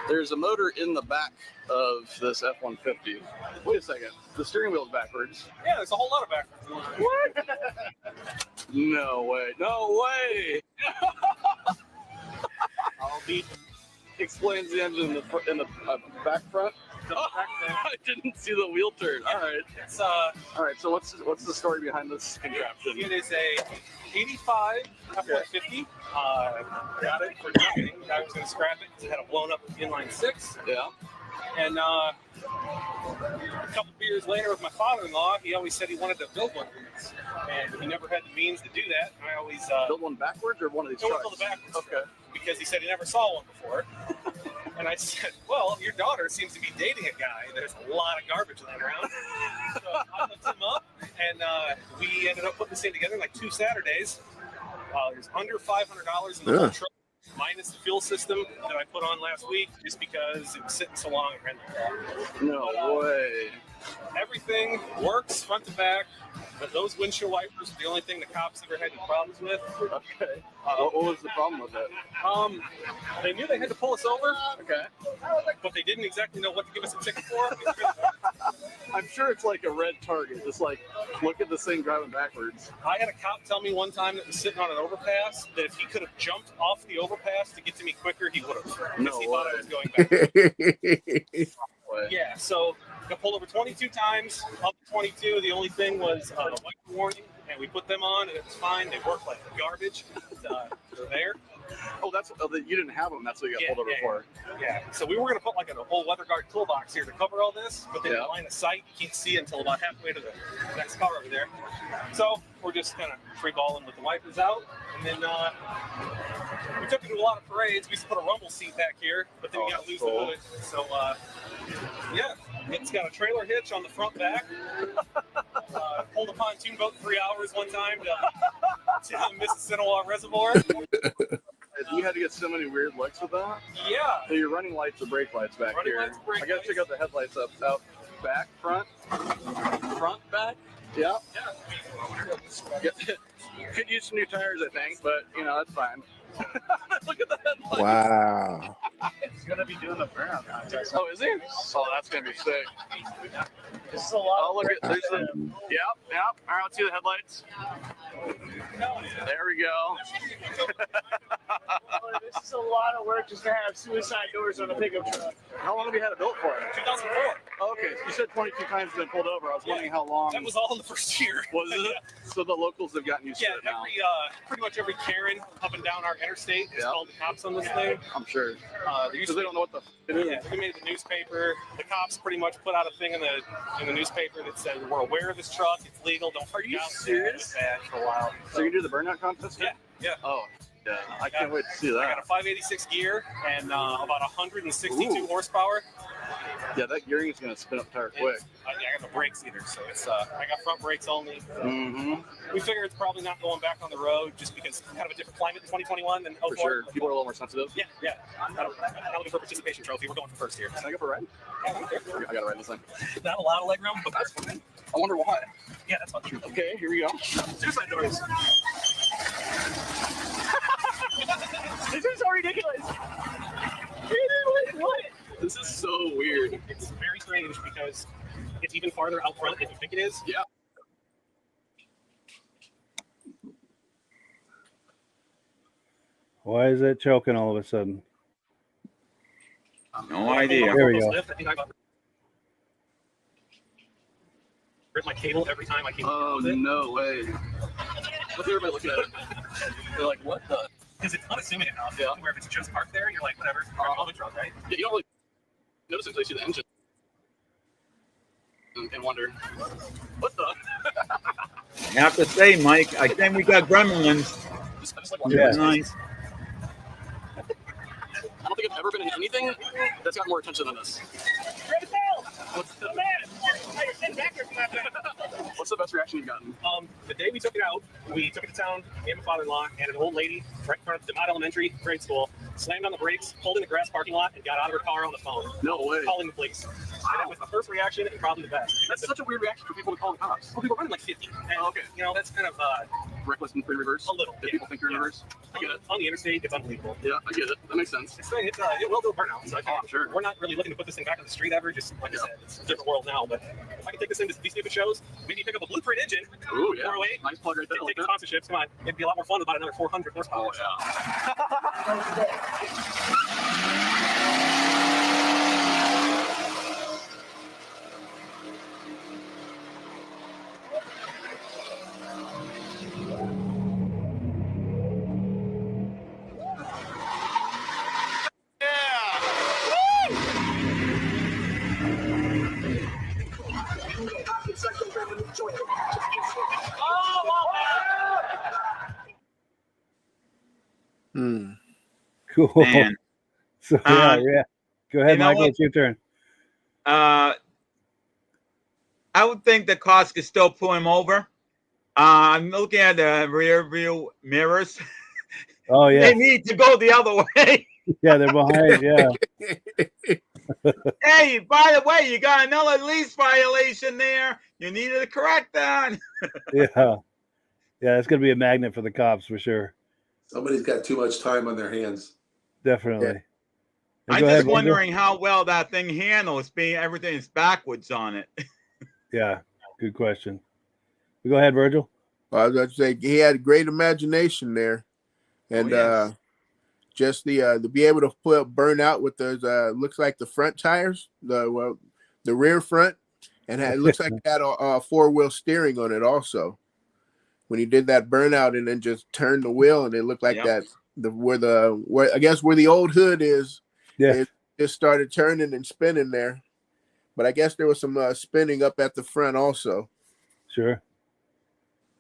there's a motor in the back of this F-150. Wait a second. The steering wheel's backwards. Yeah, there's a whole lot of backwards. What? No way. No way. I'll be. Explains the engine in the back front. Oh, I didn't see the wheel turn. All right. It's All right. So what's the story behind this contraption? It is a 85 F-150. Got it for nothing. I was going to scrap it because it had a blown up inline six. Yeah. And a couple of years later with my father-in-law, he always said he wanted to build one of these. And he never had the means to do that. I always build one backwards or one of these trucks? Build backwards. Okay. Because he said he never saw one before. And I said, well, your daughter seems to be dating a guy. There's a lot of garbage laying around. So I looked him up, and we ended up putting this thing together in like 2 Saturdays. There's under $500 in the whole truck, minus the fuel system that I put on last week, just because it was sitting so long and rented. No way. Everything works front to back, but those windshield wipers are the only thing the cops ever had any problems with. Okay. What was the problem with it? They knew they had to pull us over. Okay. But they didn't exactly know what to give us a ticket for. I'm sure it's like a red target. Just like, look at this thing driving backwards. I had a cop tell me one time that was sitting on an overpass that if he could have jumped off the overpass to get to me quicker, he would have. Because he thought I was going backwards. Yeah, so got pulled over 22 times. Up to 22, the only thing was wiper warning, and we put them on, and it was fine. They worked like garbage. They're there. Oh, you didn't have them. That's what you got pulled over for. Yeah. So we were going to put like a whole weather guard toolbox here to cover all this, but then in line of sight, you can't see until about halfway to the next car over there. So we're just kind of free balling with the wipers out, and then we took it to a lot of parades. We used to put a rumble seat back here, but then we got to lose the hood. So yeah, it's got a trailer hitch on the front back. Pulled a pontoon boat 3 hours one time to the Mississippi Reservoir. You had to get so many weird looks with that? Yeah. So you're running lights or brake lights back here. I gotta check out the headlights out back, front, back. Yeah. Could use some new tires, I think, but that's fine. Look at the headlights. Wow. He's gonna be doing the burnout contest. Oh, is he? Oh, that's gonna be sick. This is a lot. Oh, look at there's the. Yep. All right, let's see the headlights. There we go. This is a lot of work just to have suicide doors on a pickup truck. How long have you had it built for? 2004. Okay, you said 22 times you've been pulled over. I was wondering how long. That was all in the first year. Was it? So the locals have gotten used to it now. Pretty much every Karen up and down our interstate has called the cops on this thing. I'm sure. Because they don't know what the it is. Yeah, we made the newspaper. The cops pretty much put out a thing in the newspaper that said we're aware of this truck. It's legal. Don't. Are you serious? Bad for a while. So you do the burnout contest? Yeah. Oh. Yeah, I can't wait to see that. I got a 586 gear and about 162 horsepower. Yeah, that gearing is going to spin up tire quick. I got the brakes either, so it's I got front brakes only. We figure it's probably not going back on the road just because it's kind of a different climate in 2021 than 04. For sure. People are a little more sensitive. Yeah. I'm not looking for a participation trophy. We're going for first here. Can I go for a ride? Yeah, I got to ride this thing. Not a lot of leg room, but that's fine. I wonder why. Yeah, that's not true. Okay, here we go. Suicide doors. This is so ridiculous. What? This is so weird. It's very strange because it's even farther out front than you think it is. Yeah. why is it choking all of a sudden? No idea. There we go. I think I rip my cable every time I came. Oh, no way. What's everybody looking at it? They're like, what the? Because it's unassuming enough. Where if it's just parked there, you're like, whatever. I'll be drunk, right? Yeah, you don't really notice until you see the engine and wonder, what the? I have to say, Mike, I think we got gremlins. Yeah. Nice. I don't think I've ever been in anything that's got more attention than this. What's the best reaction you've gotten? The day we took it out, we took it to town, me and my father-in-law, and an old lady right in front of DeMott Elementary grade school slammed on the brakes, pulled in the grass parking lot, and got out of her car on the phone. No way. Calling the police. And that was the first reaction and probably the best. That's such a weird reaction for people to call the cops. Well, we were running like 50. And, okay. You know, that's kind of reckless and free reverse. A little. If people think you're in reverse. I get it. On the interstate, it's unbelievable. Yeah, I get it. That makes sense. It will do a burnout. So sure. We're not really looking to put this thing back on the street ever. Just like I said, it's a different world now. But if I can take this into these stupid shows, maybe pick up a Blueprint engine. Ooh, yeah. 408. Nice plug right there. Take the sponsorships. Come on. It'd be a lot more fun with about another 400 horsepower. Oh, yeah. Cool. Man. So yeah. Go ahead, Michael. It's your turn. I would think the cops could still pull him over. I'm looking at the rear view mirrors. Oh yeah. They need to go the other way. Yeah, they're behind. Yeah. Hey, by the way, you got another lease violation there. You needed to correct that. Yeah. Yeah, it's gonna be a magnet for the cops for sure. Somebody's got too much time on their hands. Definitely. Yeah. I'm just wondering how well that thing handles being everything's backwards on it. Yeah, good question. Go ahead, Virgil. I was going to say he had a great imagination there, and yes. Just the to be able to burn out with those looks like the front tires, the rear front, and it looks like it had a four-wheel steering on it also. When he did that burnout and then just turned the wheel, and it looked like that where I guess where the old hood is. Yeah, it just started turning and spinning there, but I guess there was some spinning up at the front also. Sure,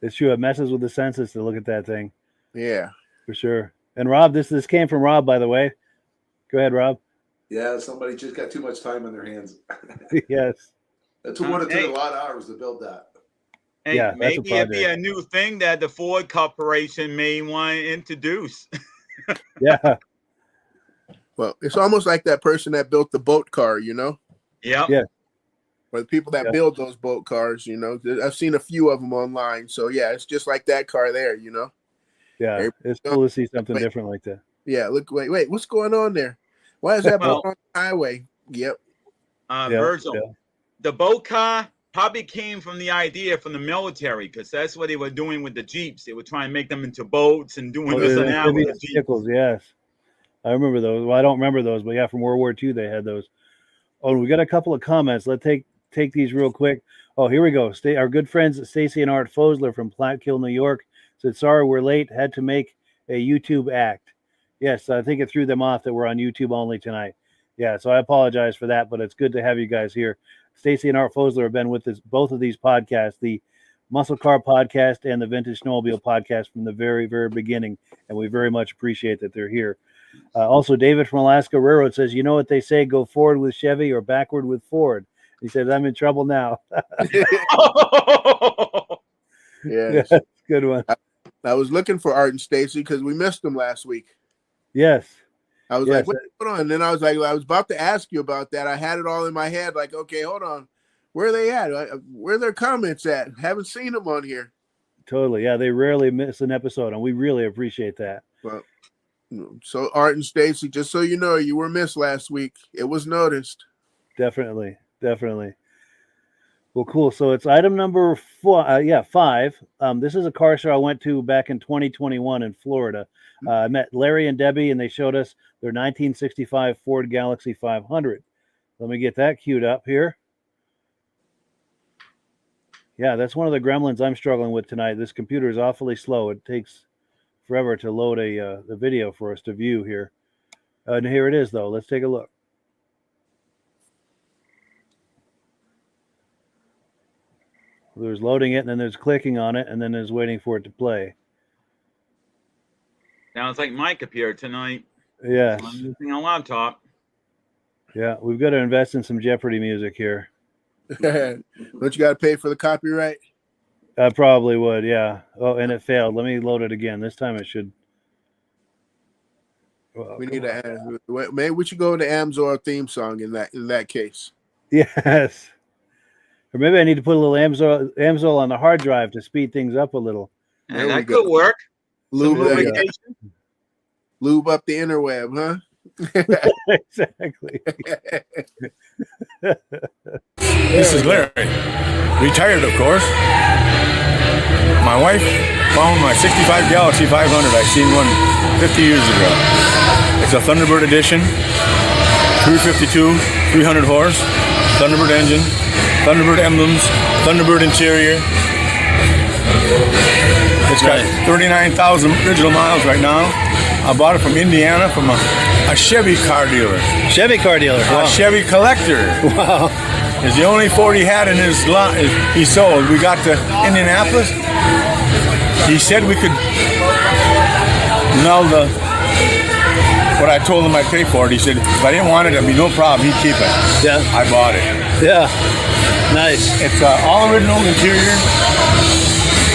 it's true. It messes with the senses to look at that thing. Yeah, for sure. And Rob, this came from Rob, by the way. Go ahead, Rob. Yeah, somebody just got too much time on their hands. Yes, that's what it took a lot of hours to build that. Hey, yeah, maybe it'd be a new thing that the Ford Corporation may want to introduce. Yeah. Well, it's almost like that person that built the boat car, you know? Yeah. Yeah. Or the people that build those boat cars, you know? I've seen a few of them online. So, yeah, it's just like that car there, you know? Yeah, it's cool to see something different like that. Yeah, look, wait, what's going on there? Why is that boat on the highway? Yep. Virgil, the boat car probably came from the idea from the military because that's what they were doing with the Jeeps. They were trying to make them into boats and doing this and that with the Jeeps. Vehicles, yes. I remember those. Well, I don't remember those, but yeah, from World War II they had those. Oh, we got a couple of comments. Let's take these real quick. Oh, here we go. Our good friends Stacy and Art Fosler from Plattkill, New York said, sorry, we're late. Had to make a YouTube act. Yes, I think it threw them off that we're on YouTube only tonight. Yeah, so I apologize for that, but it's good to have you guys here. Stacy and Art Fosler have been with us, both of these podcasts, the Muscle Car podcast and the Vintage Snowmobile podcast from the very, very beginning, and we very much appreciate that they're here. Also, David from Alaska Railroad says, you know what they say, go forward with Chevy or backward with Ford. He says, I'm in trouble now. Yeah, good one. I was looking for Art and Stacy because we missed them last week. Yes. I was like, what's going on? And then I was about to ask you about that. I had it all in my head, like, okay, hold on. Where are they at? Where are their comments at? Haven't seen them on here. Totally. Yeah, they rarely miss an episode, and we really appreciate that. Well, so Art and Stacy, just so you know, you were missed last week. It was noticed. Definitely. Well, cool. So it's item number 5. This is a car show I went to back in 2021 in Florida. I met Larry and Debbie, and they showed us their 1965 Ford Galaxie 500. Let me get that queued up here. Yeah, that's one of the gremlins I'm struggling with tonight. This computer is awfully slow. It takes forever to load the video for us to view here. And here it is, though. Let's take a look. There's loading it, and then there's clicking on it, and then there's waiting for it to play. Sounds like my computer tonight. Yeah. I'm using a laptop. Yeah, we've got to invest in some Jeopardy music here. Don't you got to pay for the copyright? I probably would, yeah. Oh, and it failed. Let me load it again. This time it should. Well, We need to. Maybe we should go into Amsoil theme song in that case. Yes. Or maybe I need to put a little Amsoil on the hard drive to speed things up a little. And that could work. Lube up the interweb, huh? Exactly. This is Larry. Retired, of course. My wife found my 65 Galaxie 500. I seen one 50 years ago. It's a Thunderbird edition. 352, 300 horse, Thunderbird engine, Thunderbird emblems, Thunderbird interior. It's got 39,000 original miles right now. I bought it from Indiana from a Chevy car dealer. Chevy car dealer. Wow. A Chevy collector. Wow. It's the only Ford he had in his lot. He sold. We got to Indianapolis. He said we could null what I told him I'd pay for it. He said if I didn't want it, it'd be no problem. He'd keep it. Yeah. I bought it. Yeah. Nice. It's all original interior.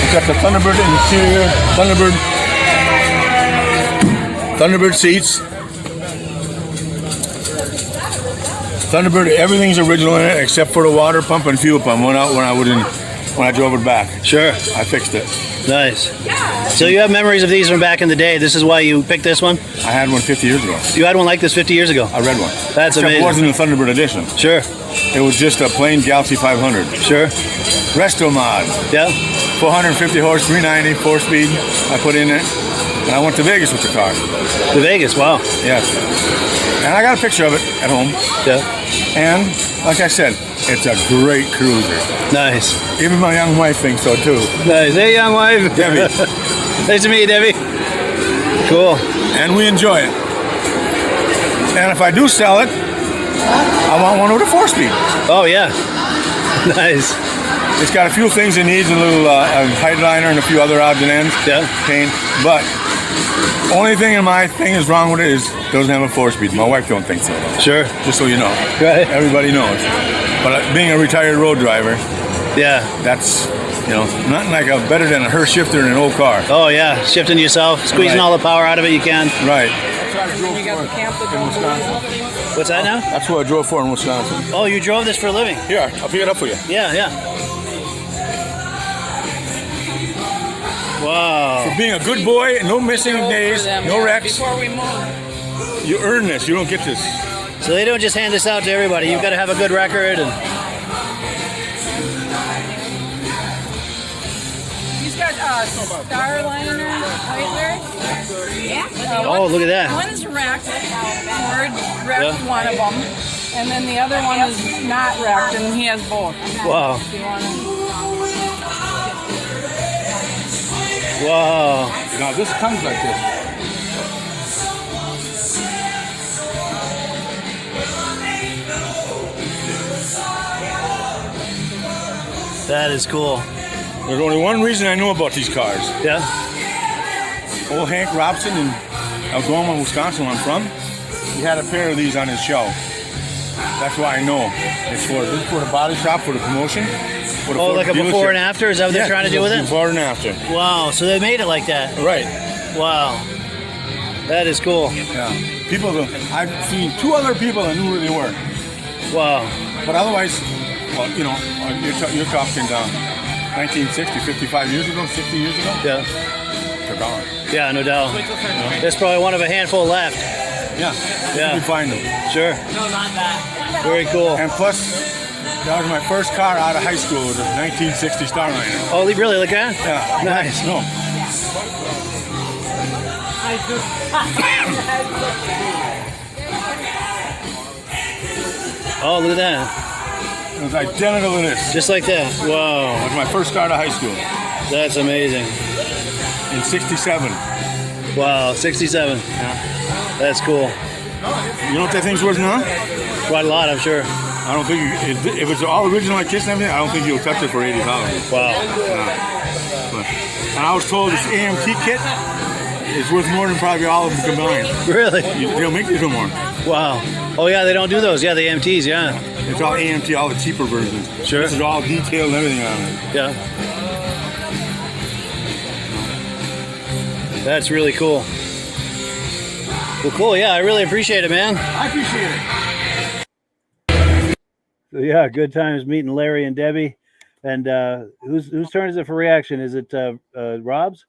It's got the Thunderbird interior, Thunderbird seats. Thunderbird, everything's original in it except for the water pump and fuel pump. Went out when I drove it back. Sure. I fixed it. Nice. So you have memories of these from back in the day. This is why you picked this one? I had one 50 years ago. You had one like this 50 years ago? I read one. That's amazing. It wasn't a Thunderbird edition. Sure. It was just a plain Galaxie 500. Sure. Resto mod. Yeah. 450 horse, 390, 4-speed. I put in it. And I went to Vegas with the car. To Vegas, wow. Yes. And I got a picture of it at home. Yeah. And like I said, it's a great cruiser. Nice. Even my young wife thinks so too. Nice. Hey, young wife. Debbie. Nice to meet you, Debbie. Cool. And we enjoy it. And if I do sell it, I want one with a 4-speed. Oh, yeah. Nice. It's got a few things it needs, a little headliner and a few other odds and ends. Yeah. Paint. But only thing in my thing is wrong with it is it doesn't have a 4-speed. My wife don't think so. Sure. Just so you know. Right. Everybody knows. But being a retired road driver, yeah, that's, nothing like better than a her shifter in an old car. Oh, yeah. Shifting yourself, squeezing all the power out of it you can. Right. What's that now? That's what I drove for in Wisconsin. Oh, you drove this for a living? Here, I'll pick it up for you. Yeah, yeah. Wow. For being a good boy, no missing days, no wrecks. You earn this. You don't get this. So they don't just hand this out to everybody. You've got to have a good record. And he's got Starliner, Whiteler. Oh, look at that. One's wrecked. Ford wrecked one of them. And then the other one is not wrecked, and he has both. Wow. Wow. Now this comes like this. That is cool. There's only one reason I know about these cars. Yeah. Old Hank Robson in Algoma, Wisconsin, where I'm from, he had a pair of these on his shelf. That's why I know. This is for the body shop, for the promotion. Oh, like a before and after? Is that what they're trying to do with it? Before and after. Wow, so they made it like that. Right. Wow. That is cool. Yeah. I've seen 2 other people that knew where they were. Wow. But otherwise, well, you're talking 1960, 55 years ago, 60 years ago? Yeah. They're gone. Yeah, no doubt. There's probably one of a handful left. Yeah. Yeah. You can find them. Sure. No, not that. Very cool. And plus, that was my first car out of high school, was a 1960 Starliner. Oh, really? Like that? Yeah. Nice. No. Oh, look at that. It was identical to this. Just like that. Wow. It was my first car out of high school. That's amazing. In 67. Wow, 67. Yeah. That's cool. You know what that thing's worth now? Quite a lot, I'm sure. I don't think, if it's all original like this and everything, I don't think you'll touch it for $80,000. Wow. And I was told this AMT kit is worth more than probably all of them combined. Really? They'll make these no more. Wow. Oh, yeah, they don't do those. Yeah, the AMTs, yeah. It's all AMT, all the cheaper versions. Sure. This is all detailed and everything on it. Yeah. That's really cool. Well, cool. Yeah, I really appreciate it, man. I appreciate it. So, yeah, good times meeting Larry and Debbie. And whose turn is it for reaction? Is it Rob's?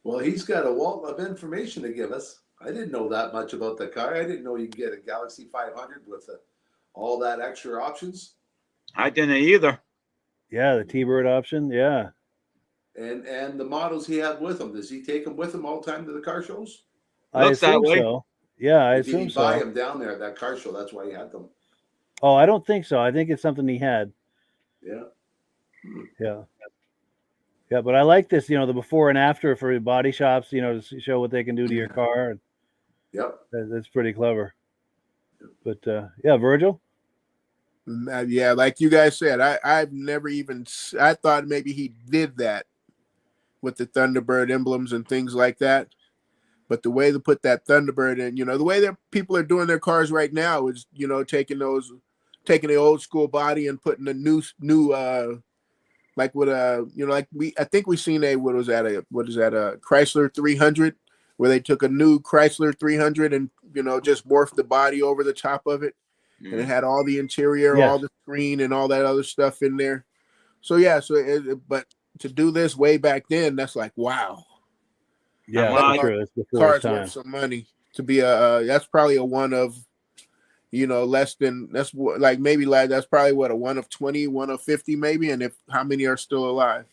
Well, he's got a wealth of information to give us. I didn't know that much about the car. I didn't know you could get a Galaxie 500 with all that extra options. I didn't either. Yeah, the T-Bird option. Yeah. And the models he had with him. Does he take them with him all the time to the car shows? I assume so. Yeah, I assume so. Did he buy them down there at that car show? That's why he had them. Oh, I don't think so. I think it's something he had. Yeah. Yeah. Yeah, but I like this, the before and after for body shops, to show what they can do to your car. Yep. That's pretty clever. But yeah, Virgil? Yeah, like you guys said, I've never even, I thought maybe he did that with the Thunderbird emblems and things like that. But the way to put that Thunderbird in, the way that people are doing their cars right now is, taking the old school body and putting a new like with I think we seen a Chrysler 300 where they took a new Chrysler 300 and just morphed the body over the top of it, and it had all the interior, all the screen, and all that other stuff in there. So yeah, but to do this way back then, that's like wow. Yeah, that's true. It's before cars time. Worth some money to be that's probably a one of. Less than that's probably what a 1 of 20, 1 of 50 maybe, and if how many are still alive?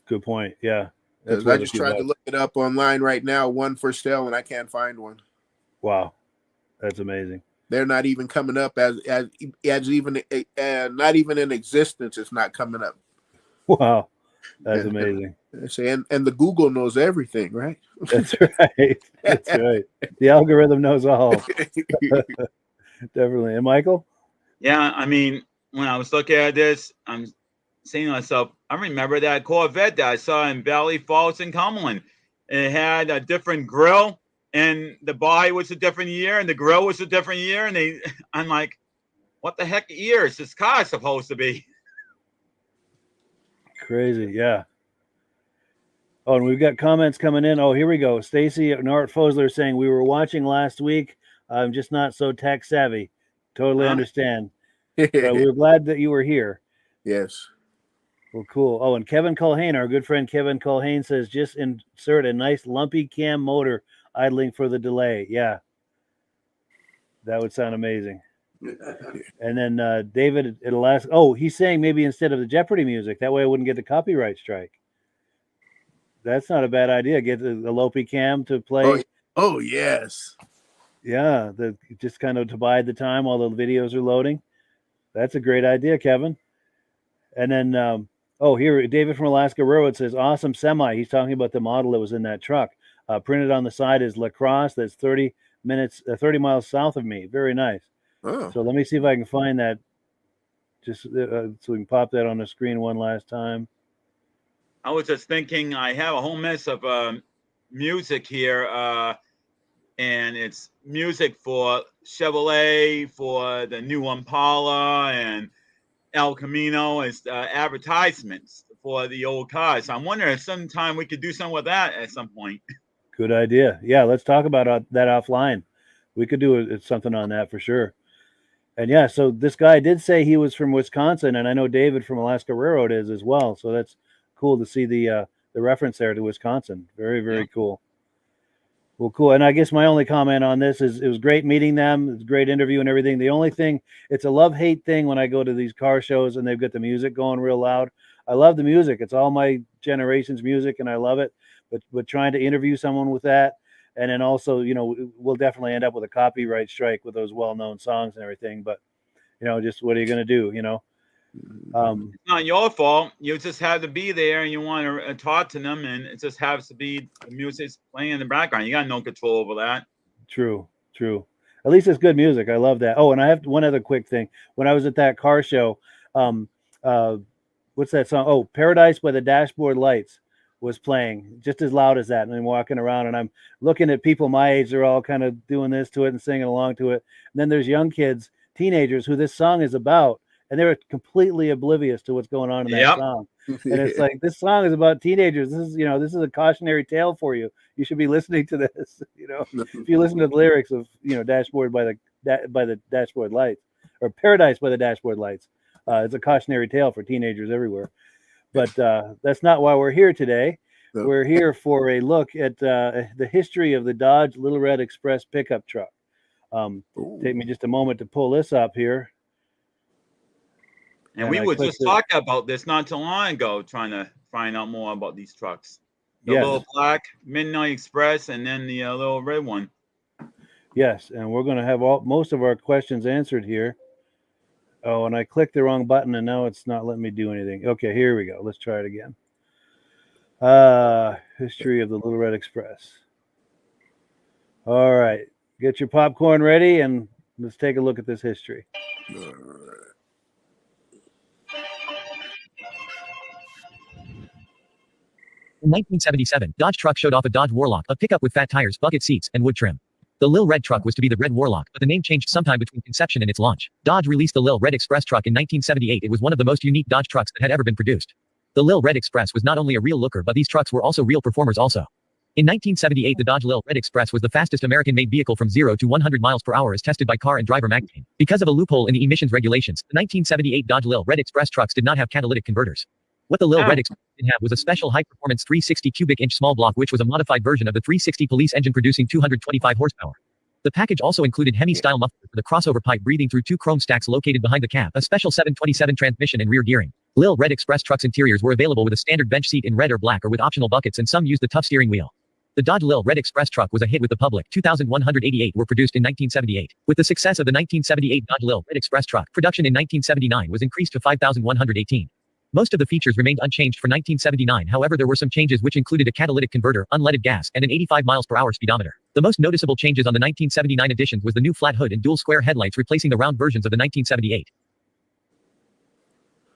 Good point. Yeah, I just tried to look it up online right now, one for sale, and I can't find one. Wow, that's amazing. They're not even coming up as even not even in existence. It's not coming up. Wow, that's amazing. And the Google knows everything, right? That's right. That's right. The algorithm knows all. Definitely. And Michael? Yeah, I mean, when I was looking at this, I'm saying to myself, I remember that Corvette that I saw in Valley Falls in Cumberland. It had a different grill, and the body was a different year, and the grill was a different year. And I'm like, what the heck year is this car supposed to be? Crazy, yeah. Oh, and we've got comments coming in. Oh, here we go. Stacy and Art Fosler saying, we were watching last week. I'm just not so tech savvy. Totally understand. But we're glad that you were here. Yes. Well, cool. Oh, and Kevin Culhane, our good friend Kevin Culhane says, just insert a nice lumpy cam motor idling for the delay. Yeah. That would sound amazing. And then David, it'll ask, he's saying maybe instead of the Jeopardy music, that way I wouldn't get the copyright strike. That's not a bad idea. Get the Lopi cam to play. Oh yes. Yeah, just kind of to bide the time while the videos are loading. That's a great idea, Kevin. And then, here, David from Alaska Railroad says, awesome semi. He's talking about the model that was in that truck. Printed on the side is La Crosse. That's 30 miles south of me. Very nice. Oh. So let me see if I can find that. Just so we can pop that on the screen one last time. I was just thinking, I have a whole mess of music here, and it's music for Chevrolet, for the new Impala, and El Camino. It's advertisements for the old cars. I'm wondering if sometime we could do something with that at some point. Good idea. Yeah, let's talk about that offline. We could do something on that for sure. And yeah, so this guy did say he was from Wisconsin, and I know David from Alaska Railroad is as well. So that's cool to see the reference there to Wisconsin. Very, very cool. Well, cool. And I guess my only comment on this is it was great meeting them. It's a great interview and everything. The only thing, it's a love-hate thing when I go to these car shows and they've got the music going real loud. I love the music. It's all my generation's music, and I love it. But trying to interview someone with that, and then also, we'll definitely end up with a copyright strike with those well-known songs and everything. But, just what are you going to do, It's not your fault. You just have to be there, and you want to talk to them, and it just has to be the music's playing in the background. You got no control over that. True. At least it's good music. I love that. Oh, and I have one other quick thing. When I was at that car show, what's that song? Oh, Paradise by the Dashboard Lights was playing just as loud as that. And I'm walking around and I'm looking at people my age. They're all kind of doing this to it and singing along to it. And then there's young kids, teenagers, who this song is about, and they're completely oblivious to what's going on in that song. And it's like, this song is about teenagers. This is, this is a cautionary tale for you. You should be listening to this. If you listen to the lyrics of, Dashboard by the Dashboard Lights, or Paradise by the Dashboard Lights, it's a cautionary tale for teenagers everywhere. But that's not why we're here today. No. We're here for a look at the history of the Dodge Little Red Express pickup truck. Take me just a moment to pull this up here. And we were just talking about this not too long ago, trying to find out more about these trucks. The little black Midnight Express, and then the little red one. Yes, and we're going to have most of our questions answered here. Oh, and I clicked the wrong button, and now it's not letting me do anything. Okay, here we go. Let's try it again. History of the Little Red Express. All right, get your popcorn ready, and let's take a look at this history. All right. In 1977, Dodge truck showed off a Dodge Warlock, a pickup with fat tires, bucket seats, and wood trim. The Lil Red truck was to be the Red Warlock, but the name changed sometime between conception and its launch. Dodge released the Lil Red Express truck in 1978. It was one of the most unique Dodge trucks that had ever been produced. The Lil Red Express was not only a real looker, but these trucks were also real performers also. In 1978, the Dodge Lil Red Express was the fastest American-made vehicle from 0 to 100 miles per hour as tested by Car and Driver magazine. Because of a loophole in the emissions regulations, the 1978 Dodge Lil Red Express trucks did not have catalytic converters. What the Lil Red Express did have was a special high-performance 360 cubic inch small block, which was a modified version of the 360 police engine producing 225 horsepower. The package also included Hemi-style muffler for the crossover pipe breathing through two chrome stacks located behind the cab, a special 727 transmission and rear gearing. Lil Red Express trucks interiors were available with a standard bench seat in red or black or with optional buckets, and some used the tough steering wheel. The Dodge Lil Red Express truck was a hit with the public. 2,188 were produced in 1978. With the success of the 1978 Dodge Lil Red Express truck, production in 1979 was increased to 5,118. Most of the features remained unchanged for 1979, however there were some changes which included a catalytic converter, unleaded gas, and an 85 miles per hour speedometer. The most noticeable changes on the 1979 editions was the new flat hood and dual square headlights replacing the round versions of the 1978.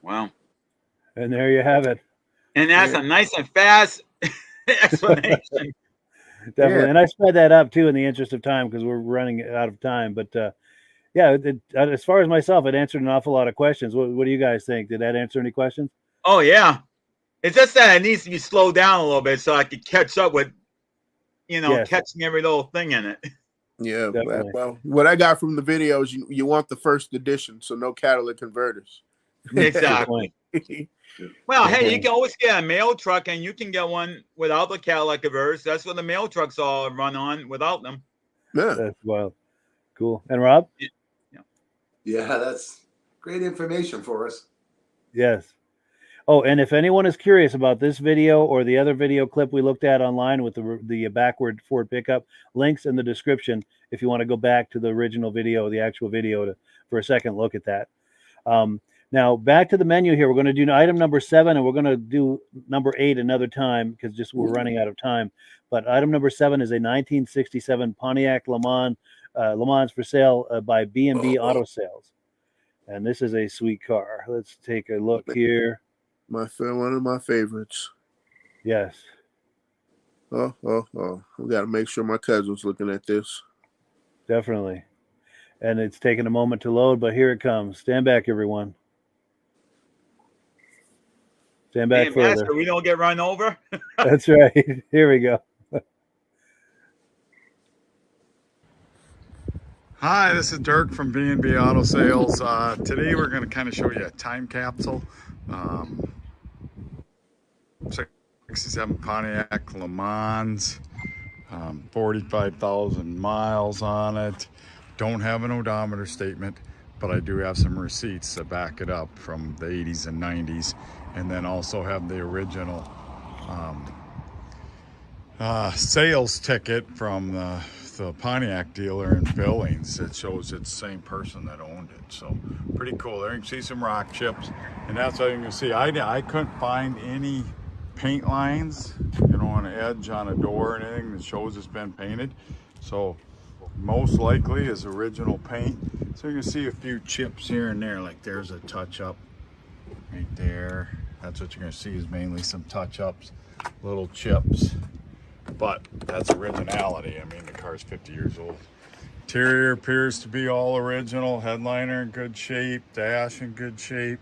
Wow. And there you have it. And that's a nice and fast explanation. Definitely. Yeah. And I sped that up too in the interest of time because we're running out of time. But as far as myself, it answered an awful lot of questions. What do you guys think? Did that answer any questions? Oh, yeah. It's just that it needs to be slowed down a little bit so I could catch up with, catching every little thing in it. Yeah. Well, what I got from the video is you want the first edition, so no catalytic converters. Exactly. Well, hey, you can always get a mail truck, and you can get one without the catalytic converters. That's what the mail trucks all run on without them. Yeah. That's wild. Cool. And Rob? Yeah, that's great information for us. Yes. Oh, and if anyone is curious about this video or the other video clip we looked at online with the backward Ford pickup, links in the description if you want to go back to the original video, the actual video, for a second look at that. Now, back to the menu here. We're going to do item number 7, and we're going to do number 8 another time because we're running out of time. But item number 7 is a 1967 Pontiac Lemans for sale by B&B Auto Sales. And this is a sweet car. Let's take a look here. One of my favorites. Yes. Oh. We got to make sure my cousin's looking at this. Definitely. And it's taking a moment to load, but here it comes. Stand back, everyone. Stand back further. Master, we don't get run over. That's right. Here we go. Hi, this is Dirk from B&B Auto Sales. Today we're going to kind of show you a time capsule. 67 Pontiac Lemans, 45,000 miles on it. Don't have an odometer statement, but I do have some receipts that back it up from the 80s and 90s, and then also have the original sales ticket from the Pontiac dealer in Billings. It shows it's the same person that owned it, so pretty cool. There you can see some rock chips, and that's all you can see. I couldn't find any paint lines, on an edge on a door or anything that shows it's been painted, so most likely is original paint. So you can see a few chips here and there, like there's a touch-up right there. That's what you're going to see, is mainly some touch-ups, little chips. But that's originality. I mean, the car's 50 years old. Interior appears to be all original. Headliner in good shape. Dash in good shape.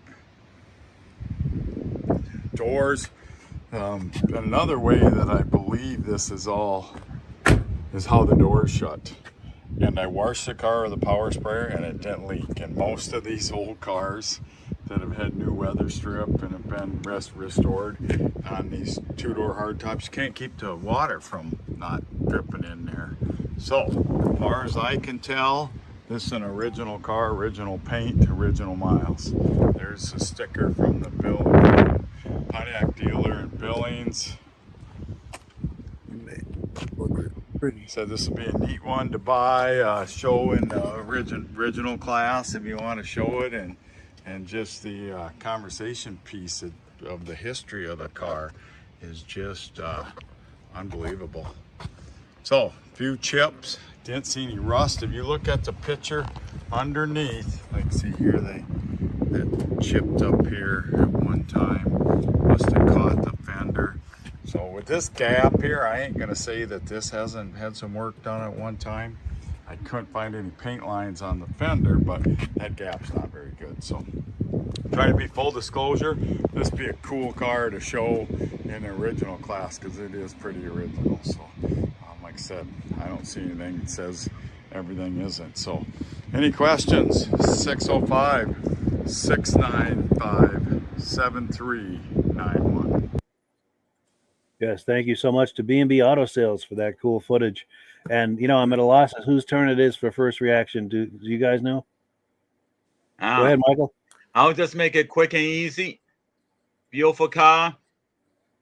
doors. Another way that I believe this is all is how the doors shut. And I washed the car with a power sprayer and it didn't leak. And most of these old cars that have had new weather strip and have been restored on these two-door hardtops, you can't keep the water from not dripping in there. So, as far as I can tell, this is an original car, original paint, original miles. There's a sticker from the Pontiac dealer in Billings. Said this will be a neat one to buy, show in the original class if you want to show it, and just the conversation piece of the history of the car is just unbelievable. So, a few chips, didn't see any rust. If you look at the picture underneath, like see here, that chipped up here at one time, must have caught the fender. So with this gap here, I ain't gonna say that this hasn't had some work done at one time. I couldn't find any paint lines on the fender, but that gap's not very good. So try to be full disclosure. This would be a cool car to show in the original class because it is pretty original. So like I said, I don't see anything that says everything isn't. So any questions? 605-695-7391. Yes, thank you so much to B&B Auto Sales for that cool footage. And, you know, I'm at a loss of whose turn it is for first reaction. Do you guys know? Go ahead, Michael. I'll just make it quick and easy. Beautiful car.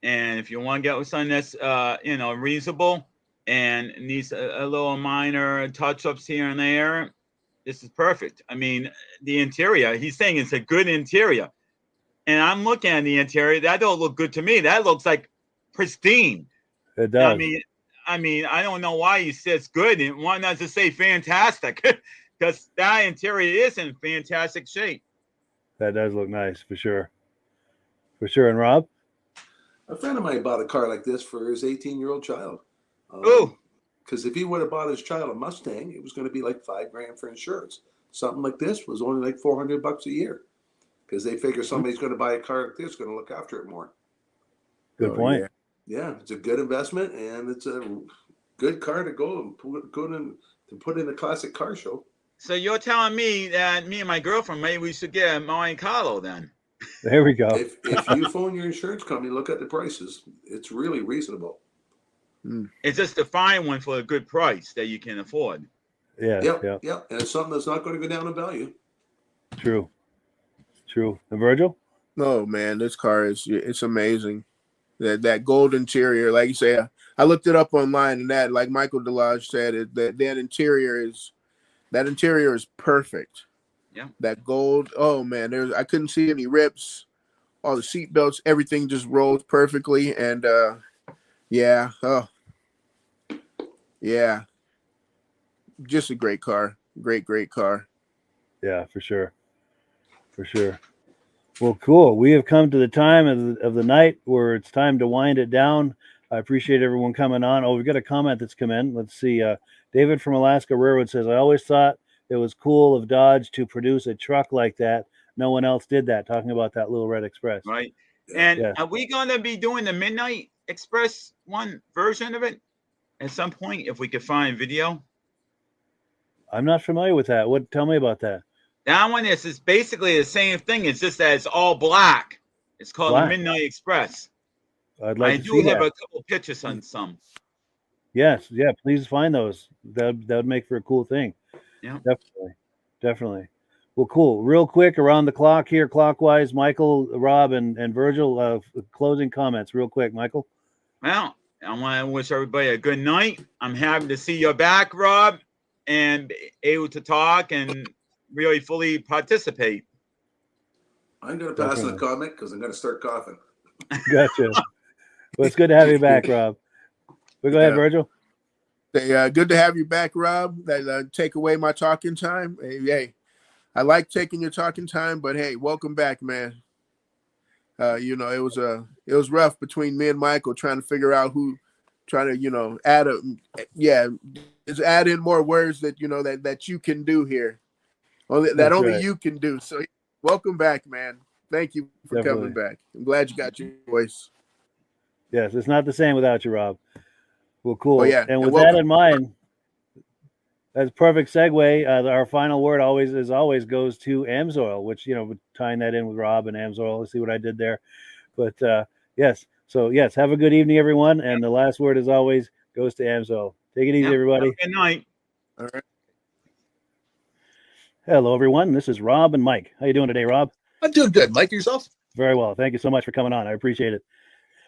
And if you want to get with something that's, reasonable and needs a little minor touch-ups here and there, this is perfect. I mean, the interior, he's saying it's a good interior. And I'm looking at the interior. That don't look good to me. That looks like pristine. It does. I mean, I don't know why he says good and why not just say fantastic, because that interior is in fantastic shape. That does look nice for sure. For sure. And Rob? A friend of mine bought a car like this for his 18-year-old child. Because if he would have bought his child a Mustang, it was going to be like $5,000 for insurance. Something like this was only like $400 a year, because they figure somebody's going to buy a car like this, going to look after it more. Good point. Yeah, it's a good investment, and it's a good car to go and put in a classic car show. So you're telling me that me and my girlfriend, maybe we should get a Monte Carlo then? There we go. If you phone your insurance company, look at the prices. It's really reasonable. It's just a fine one for a good price that you can afford. Yeah. Yep. And it's something that's not going to go down in value. True. And Virgil? No, man, this car it's amazing. That gold interior, like you say, I looked it up online, and that, like Michael Delage said, that interior is perfect. Yeah. That gold, oh man, I couldn't see any rips. All the seat belts, everything just rolls perfectly, and yeah, just a great car, great car. Yeah, for sure. Well, cool. We have come to the time of the night where it's time to wind it down. I appreciate everyone coming on. Oh, we've got a comment that's come in. Let's see. David from Alaska Railroad says, I always thought it was cool of Dodge to produce a truck like that. No one else did that, talking about that Little Red Express. Right. And Are we going to be doing the Midnight Express one version of it at some point if we could find video? I'm not familiar with that. Tell me about that. That one is basically the same thing. It's just that it's all black. It's called the Midnight Express. I'd like I to do see have that. a couple pictures on some. Yes, yeah, please find those. That would make for a cool thing. Yeah, definitely. Well, cool. Real quick, around the clock here, clockwise, Michael, Rob, and Virgil. Closing comments, real quick, Michael. Well, I want to wish everybody a good night. I'm happy to see you back, Rob, and able to talk and really fully participate. I'm going to pass on the comment because I'm going to start coughing. Gotcha. Well, it's good to have you back, Rob. But go ahead, Virgil. Good to have you back, Rob. That take away my talking time. Hey, I like taking your talking time, but hey, welcome back, man. It was rough between me and Michael trying to figure out add in more words that you can do here. Only right. you can do. So welcome back, man. Thank you for Definitely. coming back. I'm glad you got your voice. Yes, it's not the same without you, Rob. Well, cool. Oh, yeah. And And with welcome. that in mind, that's a perfect segue. Our final word always goes to Amsoil, which, tying that in with Rob and Amsoil. Let's see what I did there. But yes, so yes, have a good evening, everyone. And the last word, as always, goes to Amsoil. Take it easy, everybody. Good night. All right. Hello, everyone. This is Rob and Mike. How you doing today, Rob? I'm doing good. Mike, yourself? Very well. Thank you so much for coming on. I appreciate it.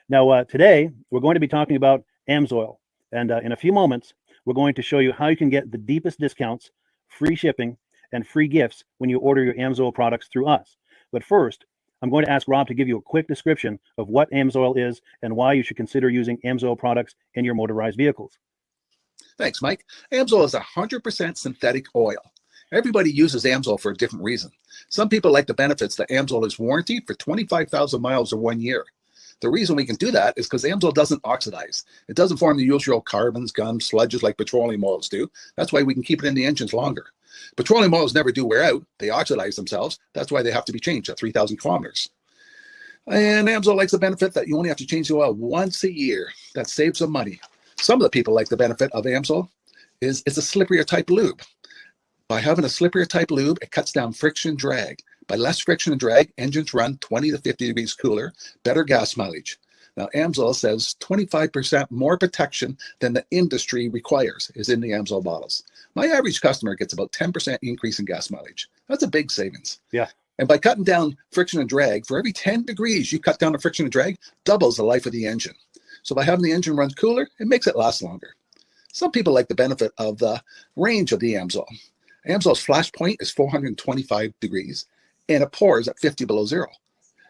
Now, today, we're going to be talking about Amsoil. And in a few moments, we're going to show you how you can get the deepest discounts, free shipping, and free gifts when you order your Amsoil products through us. But first, I'm going to ask Rob to give you a quick description of what Amsoil is and why you should consider using Amsoil products in your motorized vehicles. Thanks, Mike. Amsoil is 100% synthetic oil. Everybody uses Amsoil for a different reason. Some people like the benefits that Amsoil is warranted for 25,000 miles or 1 year. The reason we can do that is because Amsoil doesn't oxidize. It doesn't form the usual carbons, gums, sludges like petroleum oils do. That's why we can keep it in the engines longer. Petroleum oils never do wear out. They oxidize themselves. That's why they have to be changed at 3,000 kilometers. And Amsoil likes the benefit that you only have to change the oil once a year. That saves some money. Some of the people like the benefit of Amsoil is it's a slipperier type lube. By having a slipperier type lube, it cuts down friction and drag. By less friction and drag, engines run 20 to 50 degrees cooler, better gas mileage. Now, Amsoil says 25% more protection than the industry requires is in the Amsoil bottles. My average customer gets about 10% increase in gas mileage. That's a big savings. Yeah. And by cutting down friction and drag, for every 10 degrees you cut down the friction and drag, doubles the life of the engine. So by having the engine run cooler, it makes it last longer. Some people like the benefit of the range of the Amsoil. Amsoil's flash point is 425 degrees, and it pours at 50 below zero.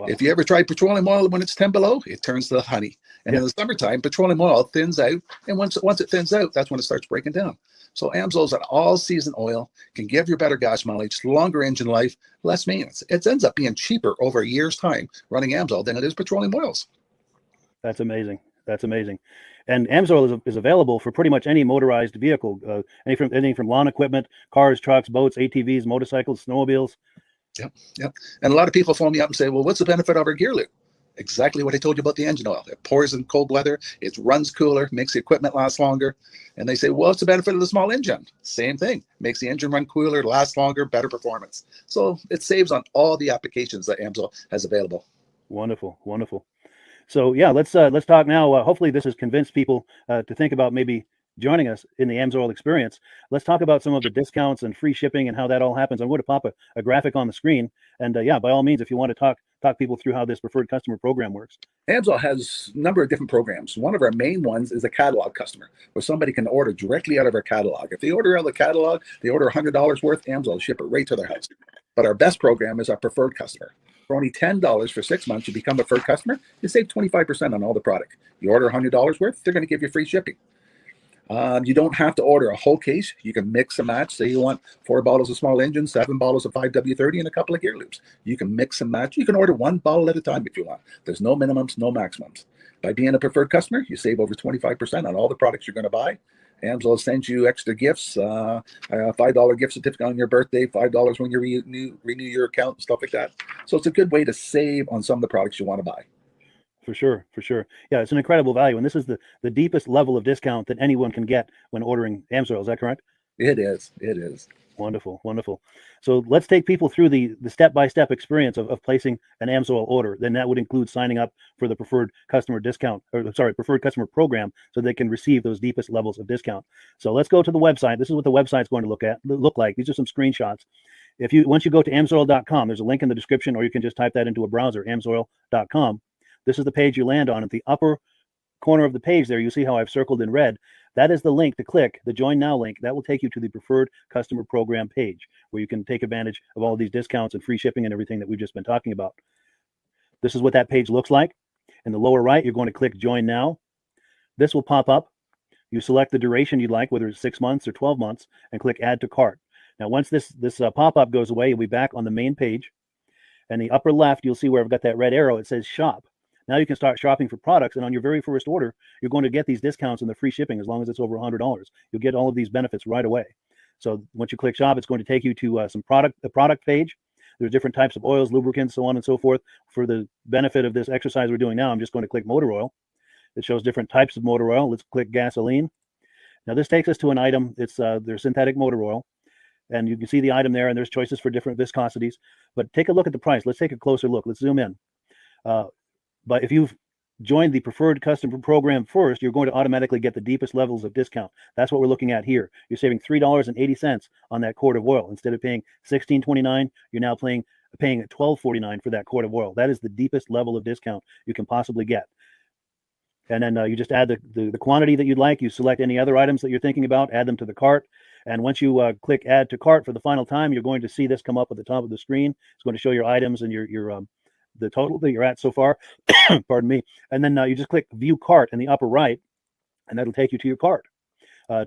Wow. If you ever tried petroleum oil when it's 10 below, it turns to honey. And in the summertime, petroleum oil thins out, and once it thins out, that's when it starts breaking down. So Amsoil's an all-season oil, can give you better gas mileage, longer engine life, less maintenance. It ends up being cheaper over a year's time running Amsoil than it is petroleum oils. That's amazing. That's amazing. And Amsoil is available for pretty much any motorized vehicle, anything from lawn equipment, cars, trucks, boats, ATVs, motorcycles, snowmobiles. Yep. And a lot of people phone me up and say, well, what's the benefit of our gear lube? Exactly what I told you about the engine oil. It pours in cold weather, it runs cooler, makes the equipment last longer. And they say, well, what's the benefit of the small engine? Same thing. Makes the engine run cooler, last longer, better performance. So it saves on all the applications that Amsoil has available. Wonderful, wonderful. So yeah, let's talk now. Hopefully this has convinced people to think about maybe joining us in the Amsoil experience. Let's talk about some of the discounts and free shipping and how that all happens. I'm going to pop a graphic on the screen. And yeah, by all means, if you want to talk people through how this preferred customer program works. Amsoil has a number of different programs. One of our main ones is a catalog customer, where somebody can order directly out of our catalog. If they order out of the catalog, they order $100 worth, Amsoil will ship it right to their house. But our best program is our preferred customer. For only $10 for 6 months, you become a preferred customer, you save 25% on all the product. You order $100 worth, they're going to give you free shipping. You don't have to order a whole case. You can mix and match. Say you want 4 bottles of small engine, 7 bottles of 5W30, and a couple of gear loops. You can mix and match. You can order 1 bottle at a time if you want. There's no minimums, no maximums. By being a preferred customer, you save over 25% on all the products you're going to buy. Amsoil sends you extra gifts, $5 gift certificate on your birthday, $5 when you renew your account, and stuff like that. So it's a good way to save on some of the products you want to buy. For sure, for sure. Yeah, it's an incredible value. And this is the deepest level of discount that anyone can get when ordering Amsoil. Is that correct? It is. It is. Wonderful, wonderful. So let's take people through the step-by-step experience of placing an Amsoil order. Then that would include signing up for the preferred customer preferred customer program, so they can receive those deepest levels of discount. So let's go to the website. This is what the website's going to look like. These are some screenshots. Once you go to amsoil.com, there's a link in the description, or you can just type that into a browser, amsoil.com. This is the page you land on. At the upper corner of the page there, you see how I've circled in red. That is the link to click, the Join Now link. That will take you to the Preferred Customer Program page, where you can take advantage of all of these discounts and free shipping and everything that we've just been talking about. This is what that page looks like. In the lower right, you're going to click Join Now. This will pop up. You select the duration you'd like, whether it's 6 months or 12 months, and click Add to Cart. Now, once this pop-up goes away, you'll be back on the main page. And the upper left, you'll see where I've got that red arrow. It says Shop. Now you can start shopping for products, and on your very first order, you're going to get these discounts and the free shipping as long as it's over $100. You'll get all of these benefits right away. So once you click Shop, it's going to take you to a product page. There's different types of oils, lubricants, so on and so forth. For the benefit of this exercise we're doing now, I'm just going to click motor oil. It shows different types of motor oil. Let's click gasoline. Now this takes us to an item. It's their synthetic motor oil. And you can see the item there, and there's choices for different viscosities. But take a look at the price. Let's take a closer look. Let's zoom in. But if you've joined the preferred customer program first, you're going to automatically get the deepest levels of discount. That's what we're looking at here. You're saving $3.80 on that quart of oil. Instead of paying $16.29, you're now paying $12.49 for that quart of oil. That is the deepest level of discount you can possibly get. And then you just add the quantity that you'd like. You select any other items that you're thinking about, add them to the cart. And once you click add to cart for the final time, you're going to see this come up at the top of the screen. It's going to show your items and your the total that you're at so far. Pardon me. And then you just click view cart in the upper right, and that'll take you to your cart.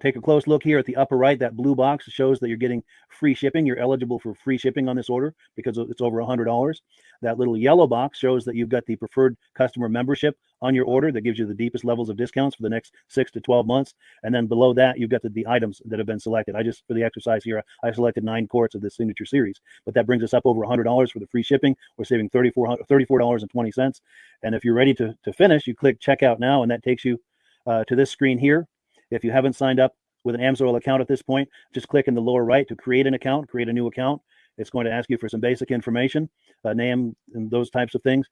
Take a close look here at the upper right. That blue box shows that you're getting free shipping. You're eligible for free shipping on this order because it's over $100. That little yellow box shows that you've got the preferred customer membership on your order that gives you the deepest levels of discounts for the next 6 to 12 months. And then below that, you've got the items that have been selected. For the exercise here, I selected 9 quarts of this signature series, but that brings us up over $100 for the free shipping. We're saving $34.20. And if you're ready to finish, you click checkout now, and that takes you to this screen here. If you haven't signed up with an Amsoil account at this point, just click in the lower right to create an account, create a new account. It's going to ask you for some basic information, name and those types of things.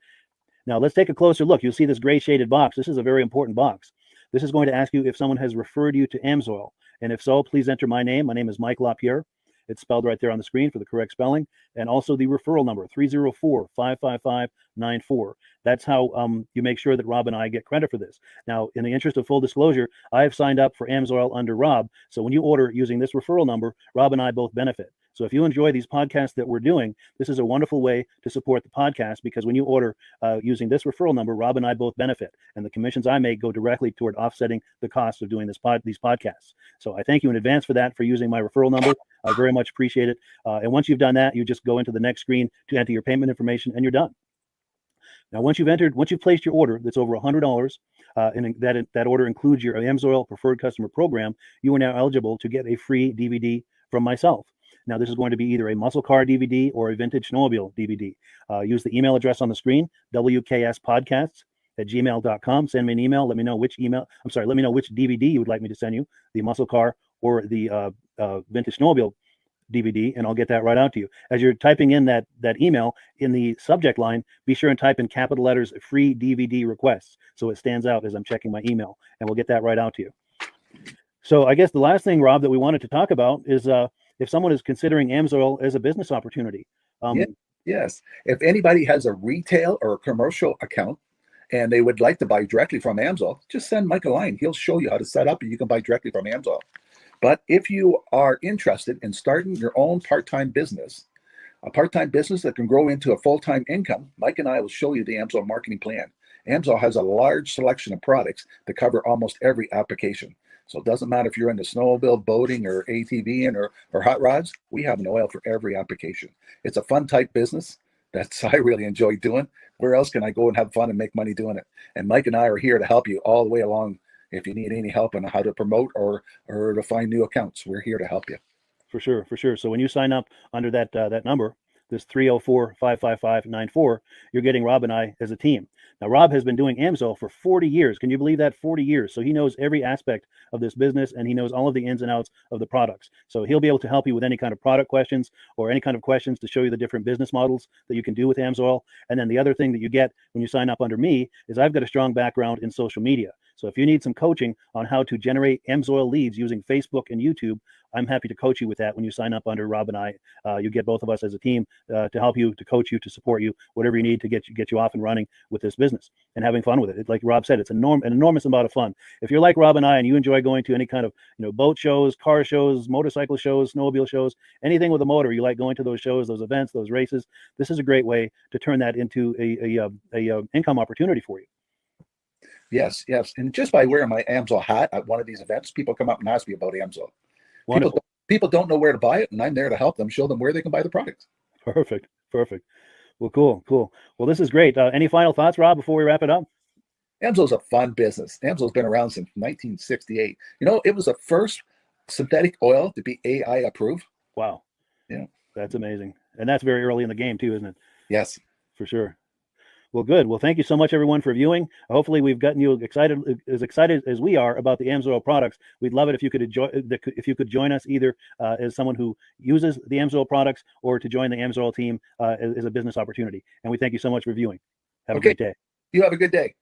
Now let's take a closer look. You'll see this gray shaded box. This is a very important box. This is going to ask you if someone has referred you to Amsoil. And if so, please enter my name. My name is Mike LaRiviere. It's spelled right there on the screen for the correct spelling. And also the referral number, 304-555-94. That's how you make sure that Rob and I get credit for this. Now, in the interest of full disclosure, I have signed up for Amsoil under Rob. So when you order using this referral number, Rob and I both benefit. So if you enjoy these podcasts that we're doing, this is a wonderful way to support the podcast, because when you order using this referral number, Rob and I both benefit. And the commissions I make go directly toward offsetting the cost of doing these podcasts. So I thank you in advance for that, for using my referral number. I very much appreciate it. And once you've done that, you just go into the next screen to enter your payment information, and you're done. Now, once you've placed your order that's over $100, and that order includes your Amsoil preferred customer program, you are now eligible to get a free DVD from myself. Now, this is going to be either a muscle car DVD or a vintage snowmobile DVD. Use the email address on the screen, wkspodcasts@gmail.com. Send me an email. Let me know which DVD you would like me to send you, the muscle car or the vintage snowmobile DVD, and I'll get that right out to you. As you're typing in that email, in the subject line, be sure and type in capital letters free DVD requests, so it stands out as I'm checking my email, and we'll get that right out to you. So I guess the last thing, Rob, that we wanted to talk about is if someone is considering Amsoil as a business opportunity. Yes. If anybody has a retail or a commercial account and they would like to buy directly from Amsoil, just send Mike a line. He'll show you how to set up, and you can buy directly from Amsoil. But if you are interested in starting your own part-time business, a part-time business that can grow into a full-time income, Mike and I will show you the Amsoil marketing plan. Amsoil has a large selection of products that cover almost every application. So it doesn't matter if you're into snowmobile, boating, or ATVing, or hot rods. We have an oil for every application. It's a fun type business that's I really enjoy doing. Where else can I go and have fun and make money doing it? And Mike and I are here to help you all the way along. If you need any help on how to promote or to find new accounts, we're here to help you. For sure. So when you sign up under that number, this 304-555-94, you're getting Rob and I as a team. Now, Rob has been doing Amsoil for 40 years. Can you believe that? 40 years. So he knows every aspect of this business, and he knows all of the ins and outs of the products. So he'll be able to help you with any kind of product questions or any kind of questions to show you the different business models that you can do with Amsoil. And then the other thing that you get when you sign up under me is I've got a strong background in social media. So if you need some coaching on how to generate Amsoil leads using Facebook and YouTube, I'm happy to coach you with that when you sign up under Rob and I. You get both of us as a team to help you, to coach you, to support you, whatever you need to get you off and running with this business and having fun with it. Like Rob said, it's an enormous amount of fun. If you're like Rob and I and you enjoy going to any kind of boat shows, car shows, motorcycle shows, snowmobile shows, anything with a motor, you like going to those shows, those events, those races, this is a great way to turn that into a income opportunity for you. Yes. And just by wearing my Amsoil hat at one of these events, people come up and ask me about Amsoil. People don't know where to buy it, and I'm there to help them, show them where they can buy the product. Perfect. Well, cool. Well, this is great. Any final thoughts, Rob, before we wrap it up? Amsoil's a fun business. Amsoil's been around since 1968. It was the first synthetic oil to be AI approved. Wow. Yeah. That's amazing. And that's very early in the game too, isn't it? Yes. For sure. Well, good. Well, thank you so much, everyone, for viewing. Hopefully, we've gotten you excited as we are about the Amsoil products. We'd love it if you could join us either as someone who uses the Amsoil products or to join the Amsoil team as a business opportunity. And we thank you so much for viewing. Have a great day. You have a good day.